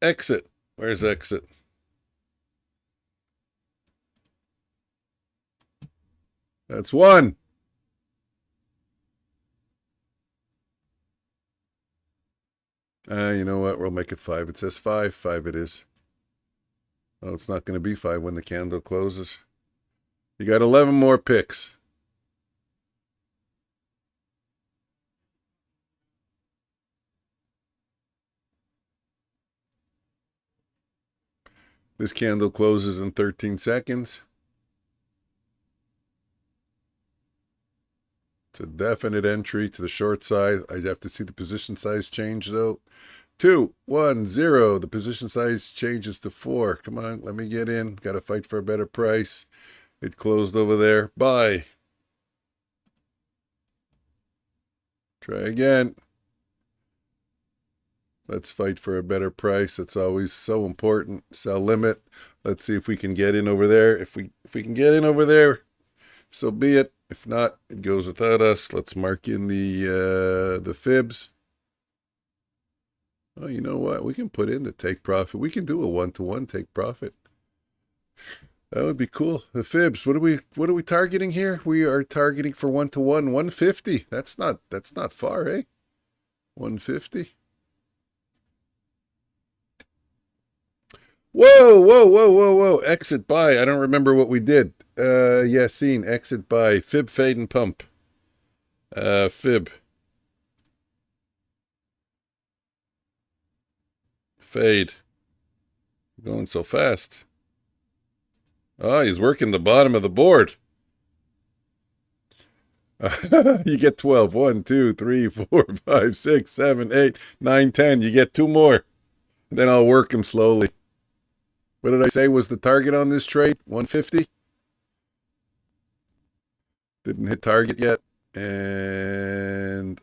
Speaker 1: Exit. Where's exit? That's 1. You know what? We'll make it 5. It says 5. 5 it is. Oh, it's not going to be 5 when the candle closes. You got 11 more picks. This candle closes in 13 seconds. It's a definite entry to the short side. I'd have to see the position size change, though. 2, 1, 0. The position size changes to 4. Come on, let me get in. Got to fight for a better price. It closed over there. Buy. Try again. Let's fight for a better price. It's always so important. Sell limit. Let's see if we can get in over there. If we can get in over there, so be it. If not, it goes without us. Let's mark in the fibs. Oh, you know what? We can put in the take profit. We can do a 1-to-1 take profit. That would be cool. The fibs. What are we targeting here? We are targeting for 1-to-1, 150. That's not far, eh? 150. Whoa, whoa, whoa, whoa, whoa. Exit buy. I don't remember what we did. Yeah, seen. Exit buy. Fib, fade, and pump. Fib. Fade. Going so fast. Oh, he's working the bottom of the board. You get 12. 1, 2, 3, 4, 5, 6, 7, 8, 9, 10. You get 2 more. Then I'll work him slowly. What did I say was the target on this trade? 150? Didn't hit target yet. And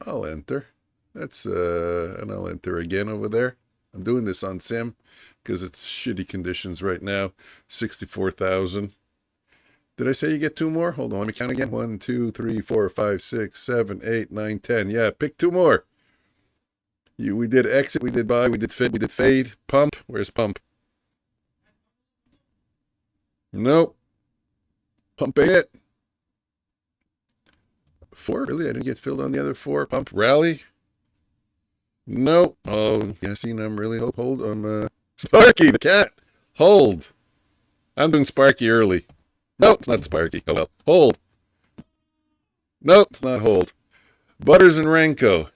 Speaker 1: I'll enter. And I'll enter again over there. I'm doing this on sim because it's shitty conditions right now. 64,000. Did I say you get 2 more? Hold on, let me count again. 1, 2, 3, 4, 5, 6, 7, 8, 9, 10. Yeah, pick 2 more. We did exit, we did buy, we did fade. Pump. Where's pump? Nope. Pump ain't it. 4? Really? I didn't get filled on the other 4. Pump. Rally. Nope. Oh, guessing I'm really hold. Sparky, the cat. Hold. I'm doing Sparky early. Nope, it's not Sparky. Oh well. Hold. Nope, it's not hold. Butters and Renko.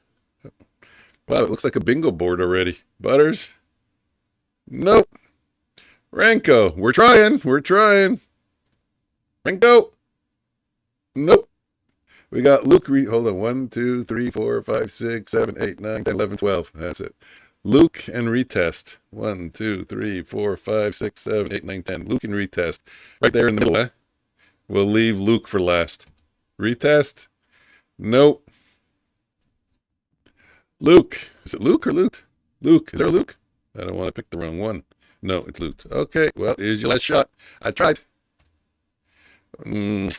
Speaker 1: Wow, it looks like a bingo board already. Butters. Nope. Renko. We're trying. Renko. Nope. We got Luke. Hold on. 1, 2, 3, 4, 5, 6, 7, 8, 9, 10, 11, 12. That's it. Luke and retest. 1, 2, 3, 4, 5, 6, 7, 8, 9, 10. Luke and retest. Right there in the middle, eh? We'll leave Luke for last. Retest. Nope. Luke. Is it Luke or Luke? Luke. Is there a Luke? I don't want to pick the wrong one. No, it's Luke. Okay, well, here's your last shot. I tried. Didn't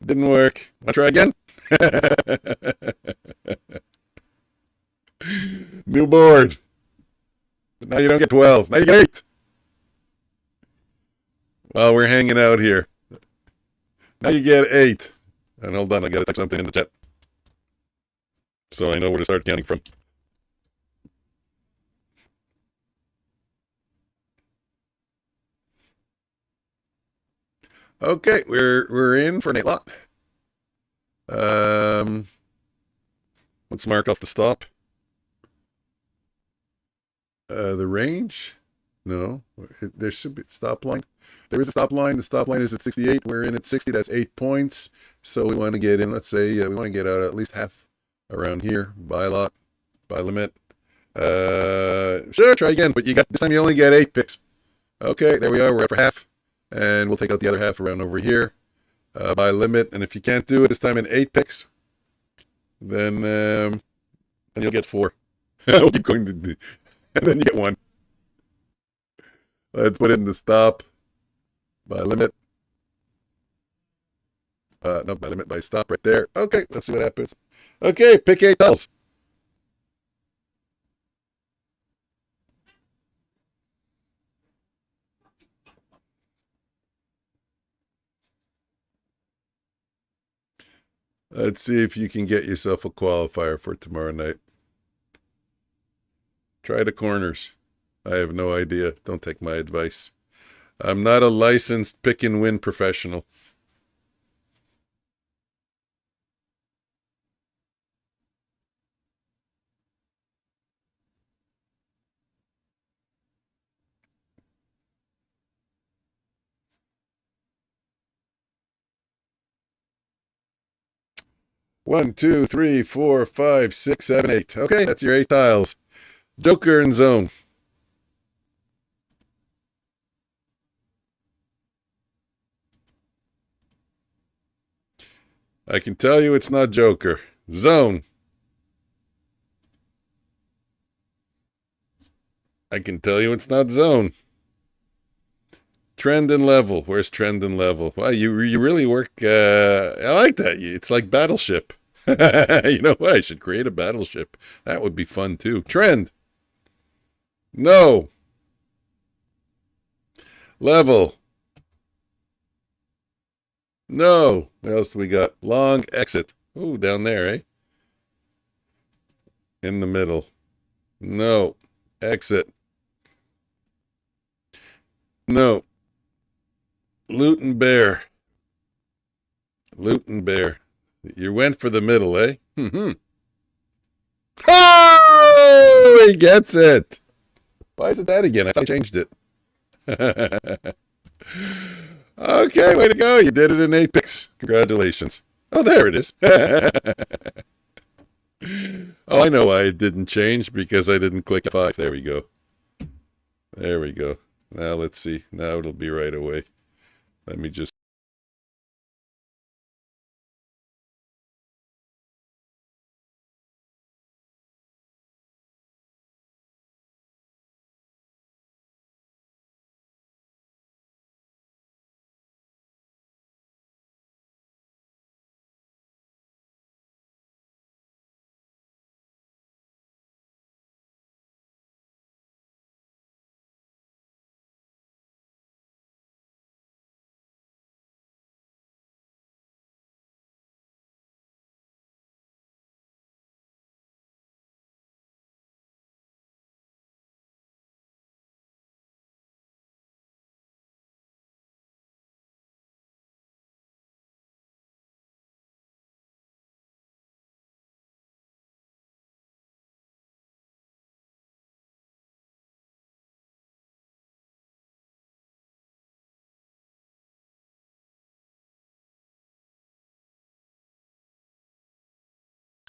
Speaker 1: work. Want to try again? New board. But now you don't get 12. Now you get 8. Well, we're hanging out here. Now you get 8. And hold on, I got to type something in the chat. So I know where to start counting from. Okay, we're in for an 8 lot. Let's mark off the stop. The range? No, there should be a stop line. There is a stop line. The stop line is at 68. We're in at 60. That's 8 points. So we want to get in. Let's say we want to get out at least half around here. Buy lot, buy limit. Sure, try again. But this time you only get 8 picks. Okay, there we are. We're at for half. And we'll take out the other half around over here. By limit. And if you can't do it this time in 8 picks, then you'll get 4. We'll keep going to and then you get 1. Let's put in the stop. By limit. No, by limit, by stop right there. Okay, let's see what happens. Okay, pick 8 tiles. Let's see if you can get yourself a qualifier for tomorrow night. Try the corners. I have no idea. Don't take my advice. I'm not a licensed pick and win professional. One, two, three, four, five, 6, 7, 8. Okay, that's your 8 tiles. Joker and zone. I can tell you it's not Joker. Zone. I can tell you it's not zone. Trend and level. Where's trend and level? Wow, you really work. I like that. It's like Battleship. You know what? I should create a Battleship. That would be fun too. Trend. No. Level. No. What else do we got? Long exit. Oh, down there, eh? In the middle. No. Exit. No. Loot and bear. Loot and bear. You went for the middle, eh? Mm-hmm. Oh! He gets it. Why is it that again? I thought I changed it. Okay, way to go. You did it in Apex. Congratulations. Oh, there it is. Oh, I know why it didn't change, because I didn't click 5. There we go. There we go. Now let's see. Now it'll be right away. Let me just...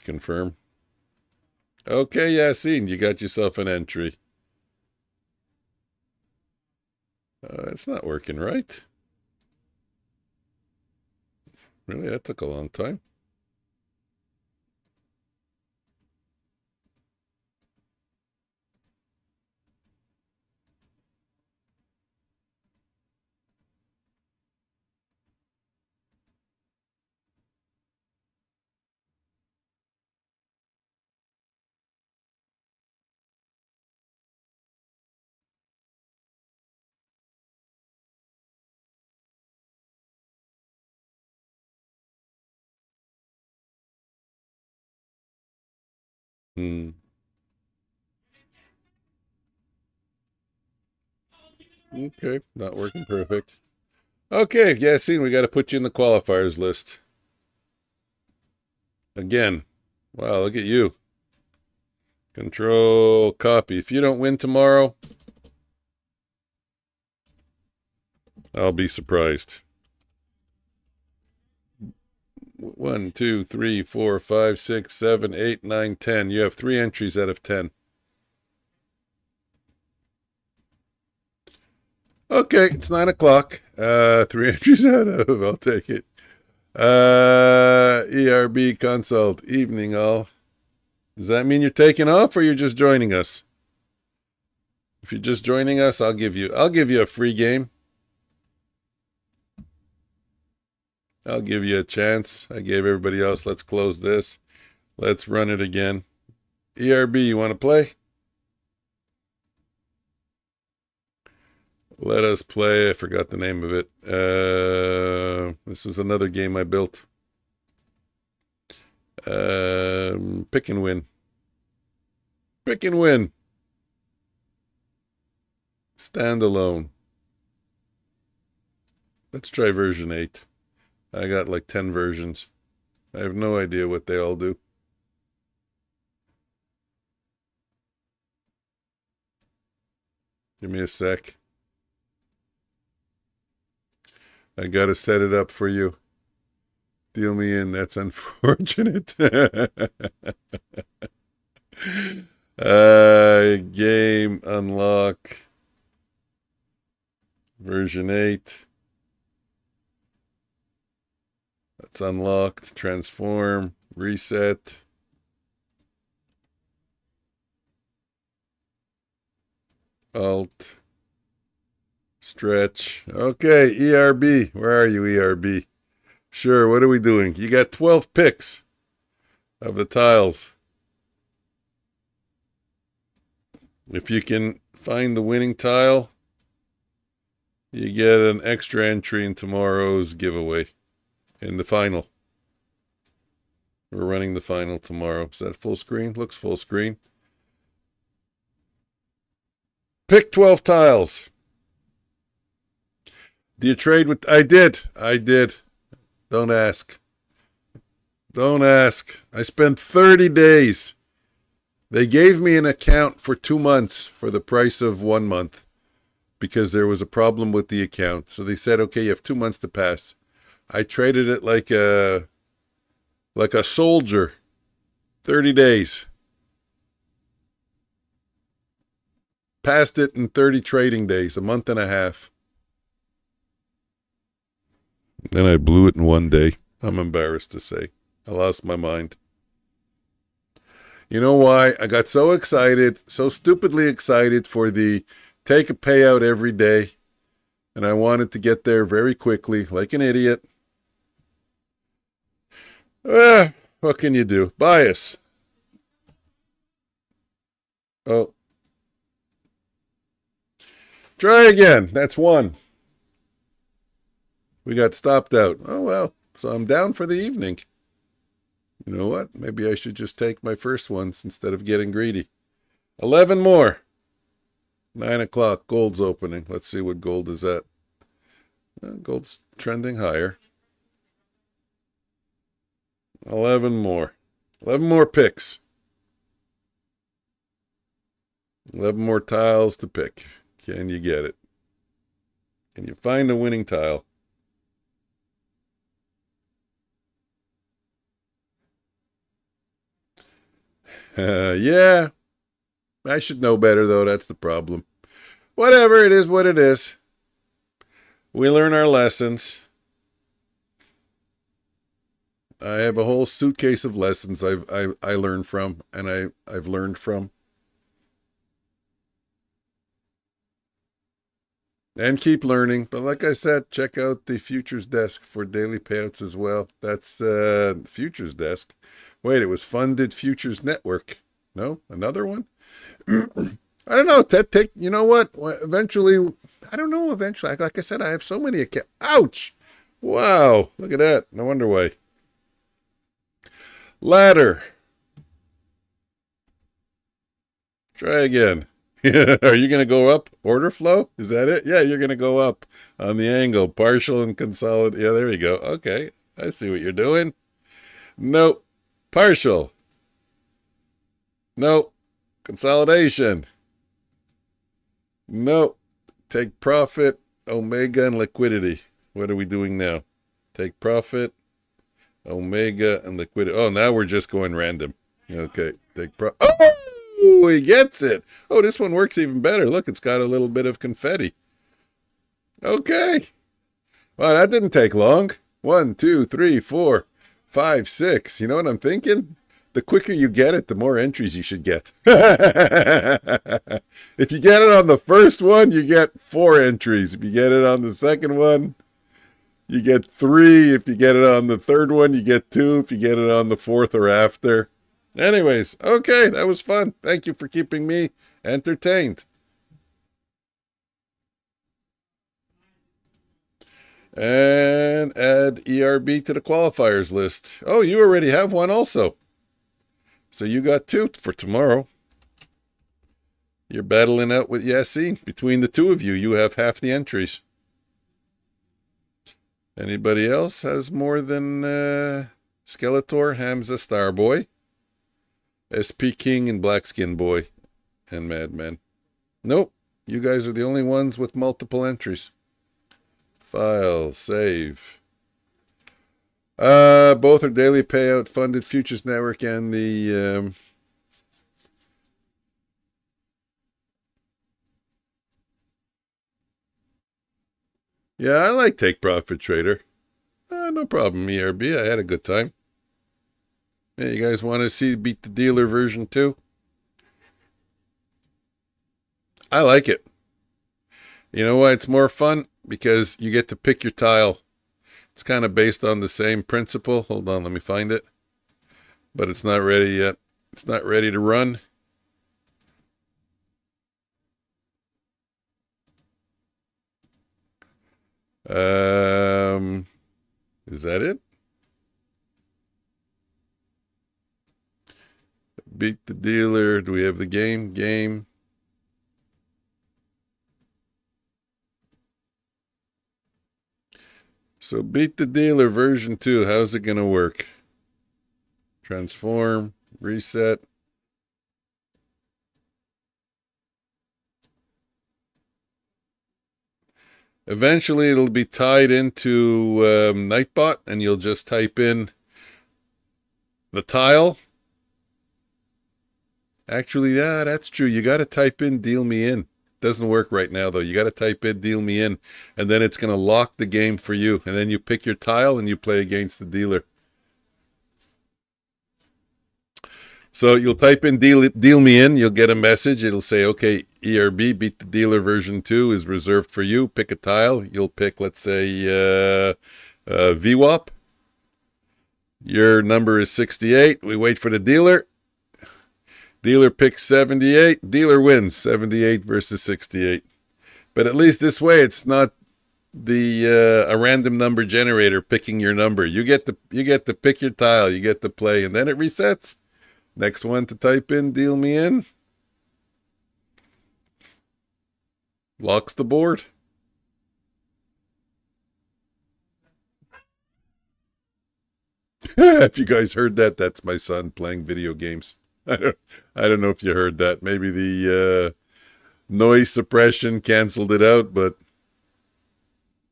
Speaker 1: confirm. Okay, Yassine, you got yourself an entry. It's not working right. Really, that took a long time. Hmm. Okay, not working perfect. Okay, Yassine, we got to put you in the qualifiers list. Again. Wow, look at you. Control, copy. If you don't win tomorrow, I'll be surprised. 1, 2, 3, 4, 5, 6, 7, 8, 9, 10. You have 3 entries out of 10. Okay, it's 9 o'clock. 3 entries out of, I'll take it. ERB consult, evening all. Does that mean you're taking off, or you're just joining us? If you're just joining us, I'll give you a free game. I'll give you a chance. I gave everybody else. Let's close this. Let's run it again. ERB, you want to play? Let us play. I forgot the name of it. This is another game I built. Pick and win. Pick and win. Standalone. Let's try version 8. I got like 10 versions. I have no idea what they all do. Give me a sec. I gotta set it up for you. Deal me in. That's unfortunate. Game unlock. Version 8. That's unlocked. Transform. Reset. Alt, stretch. Okay, ERB. Where are you, ERB? Sure, what are we doing? You got 12 picks of the tiles. If you can find the winning tile, you get an extra entry in tomorrow's giveaway in the final. We're running the final tomorrow. Is that full screen? Looks full screen. Pick 12 tiles. Do you trade with... I did. Don't ask. Don't ask. I spent 30 days. They gave me an account for 2 months for the price of 1 month because there was a problem with the account. So they said, okay, you have 2 months to pass. I traded it like a soldier. 30 days. Passed it in 30 trading days, a month and a half. Then I blew it in 1 day. I'm embarrassed to say. I lost my mind. You know why? I got so excited, so stupidly excited for the take a payout every day. And I wanted to get there very quickly, like an idiot. What can you do? Bias. Oh. Try again. That's 1. We got stopped out. Oh, well. So I'm down for the evening. You know what? Maybe I should just take my first ones instead of getting greedy. 11 more. 9 o'clock. Gold's opening. Let's see what gold is at. Gold's trending higher. 11 more. 11 more picks. 11 more tiles to pick. Can you get it? Can you find a winning tile? Yeah. I should know better, though. That's the problem. Whatever, it is what it is. We learn our lessons. I have a whole suitcase of lessons I learned from, and I've learned from. And keep learning. But like I said, check out the futures desk for daily payouts as well. That's futures desk. Wait, it was Funded Futures Network. No, another one? I don't know. You know what? Eventually, I don't know. Eventually, like I said, I have so many accounts. Ouch! Wow, look at that. No wonder why. Ladder. Try again. Are you going to go up? Order flow? Is that it? Yeah, you're going to go up on the angle. Partial and consolidate. Yeah, there you go. Okay. I see what you're doing. Nope. Partial. Nope. Consolidation. Nope. Take profit, omega, and liquidity. What are we doing now? Take profit, omega, and liquidity. Oh, now we're just going random. Okay. Take profit. Oh, he gets it. Oh, this one works even better. Look, it's got a little bit of confetti. Okay. Well, that didn't take long. 1, 2, 3, 4, 5, 6. You know what I'm thinking? The quicker you get it, the more entries you should get. If you get it on the first one, you get 4 entries. If you get it on the second one, you get 3. If you get it on the third one, you get 2. If you get it on the fourth or after. Anyways, okay, that was fun. Thank you for keeping me entertained. And add ERB to the qualifiers list. Oh, you already have one also. So you got 2 for tomorrow. You're battling out with Yassine. Between the 2 of you, you have half the entries. Anybody else has more than Skeletor, Hamza, Starboy, SP King, and Blackskin Boy, and Madman? Nope. You guys are the only ones with multiple entries. File, save. Both are daily payout, Funded Futures Network, and the yeah, I like Take Profit Trader. No problem, ERB. I had a good time. Yeah, you guys want to see Beat the Dealer version 2? I like it. You know why it's more fun? Because you get to pick your tile. It's kind of based on the same principle. Hold on, let me find it. But it's not ready yet. It's not ready to run. Is that it? Beat the dealer. Do we have the game? Game. So beat the dealer version 2. How's it going to work? Transform, reset. Eventually it'll be tied into Nightbot, and you'll just type in the tile. Actually, yeah, that's true. You got to type in deal me in. Doesn't work right now, though. You got to type in deal me in, and then it's going to lock the game for you. And then you pick your tile and you play against the dealer. So you'll type in deal me in. You'll get a message. It'll say, okay, ERB, beat the dealer version 2 is reserved for you. Pick a tile. You'll pick, let's say, VWAP. Your number is 68. We wait for the dealer. Dealer picks 78. Dealer wins 78 versus 68. But at least this way, it's not the a random number generator picking your number. You get to pick your tile. You get to play, and then it resets. Next one to type in deal me in. Locks the board. If you guys heard that, that's my son playing video games. I don't know if you heard that. Maybe the noise suppression canceled it out, but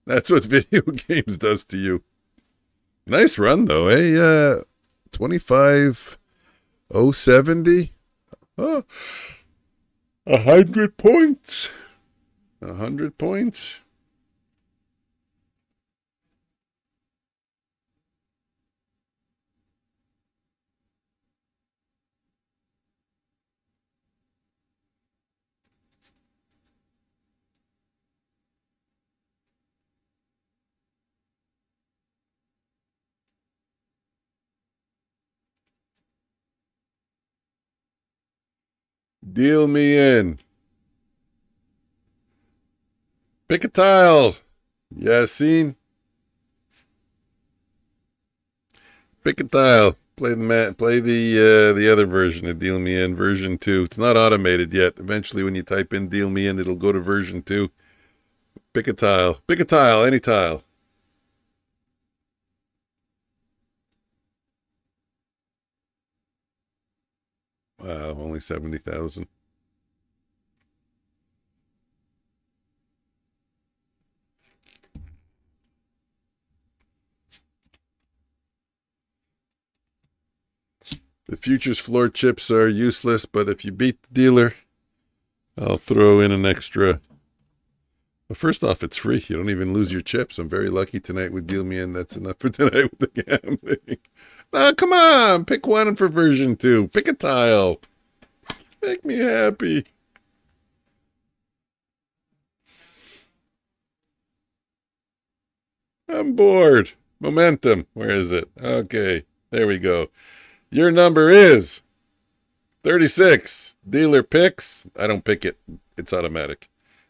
Speaker 1: that's what video games does to you. Nice run though, eh? 25,070. Oh, 100 points. 100 points. Deal me in. Pick a tile. Yassine. Pick a tile. Play the other version of Deal Me In, version 2. It's not automated yet. Eventually, when you type in Deal Me In, it'll go to version 2. Pick a tile. Pick a tile. Any tile. Wow, only 70,000. The futures floor chips are useless, but if you beat the dealer, I'll throw in an extra. Well, first off, it's free. You don't even lose your chips. I'm very lucky tonight with Deal Me In. That's enough for tonight with the gambling. Oh, come on. Pick one for version 2. Pick a tile. Make me happy. I'm bored. Momentum. Where is it? Okay. There we go. Your number is 36. Dealer picks. I don't pick it. It's automatic.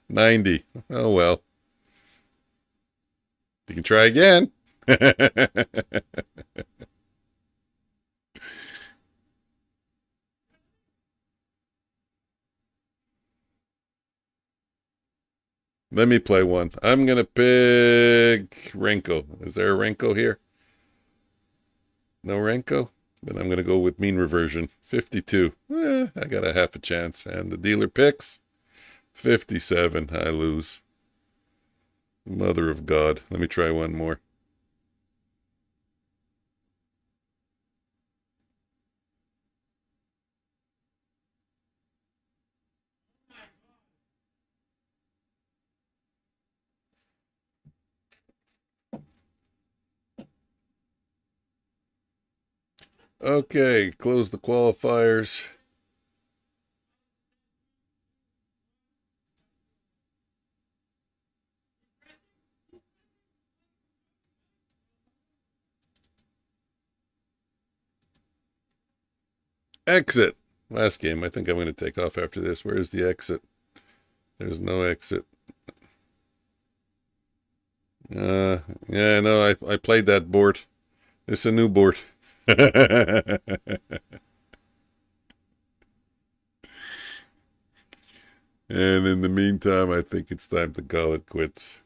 Speaker 1: 90. Oh, well. You can try again. Let me play one. I'm going to pick Renko. Is there a Renko here? No Renko? Then I'm going to go with mean reversion. 52. I got a half a chance. And the dealer picks 57. I lose. Mother of God. Let me try one more. Okay, close the qualifiers. Exit. Last game. I think I'm going to take off after this. Where's the exit? There's no exit. Yeah, no, I played that board. It's a new board. And in the meantime, I think it's time to call it quits.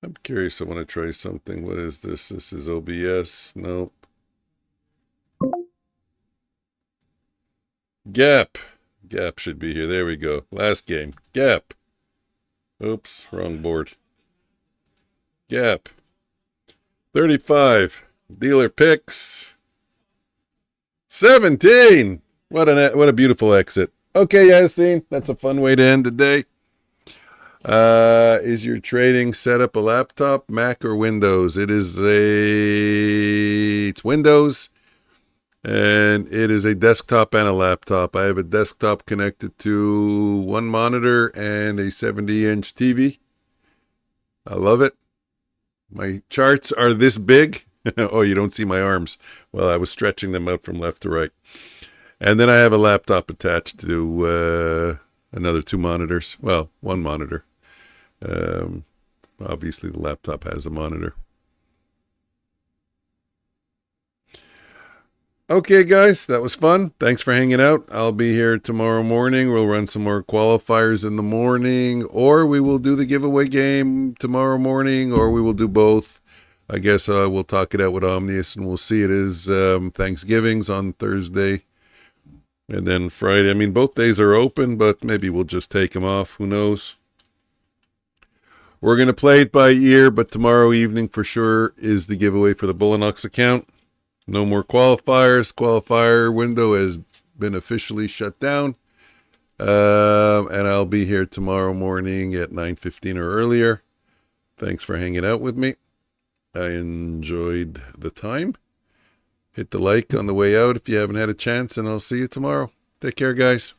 Speaker 1: I'm curious. I want to try something. What is this? This is OBS. Nope. Gap. Gap should be here. There we go. Last game. Gap. Oops, wrong board. Gap. 35. Dealer picks. 17. What a beautiful exit. Okay, Yassine, that's a fun way to end the day. Is your trading setup a laptop, Mac, or Windows? It's Windows, and it is a desktop and a laptop. I have a desktop connected to one monitor and a 70-inch TV. I love it. My charts are this big. Oh, you don't see my arms. Well, I was stretching them out from left to right. And then I have a laptop attached to another two monitors. Well, one monitor. Obviously, the laptop has a monitor. Okay, guys, that was fun. Thanks for hanging out. I'll be here tomorrow morning. We'll run some more qualifiers in the morning, or we will do the giveaway game tomorrow morning, or we will do both. I guess we'll talk it out with Omnius, and we'll see. It is Thanksgiving's on Thursday, and then Friday. I mean, both days are open, but maybe we'll just take them off. Who knows? We're going to play it by ear, but tomorrow evening for sure is the giveaway for the Bullinox account. No more qualifiers. Qualifier window has been officially shut down. And I'll be here tomorrow morning at 9:15 or earlier. Thanks for hanging out with me. I enjoyed the time. Hit the like on the way out if you haven't had a chance, and I'll see you tomorrow. Take care, guys.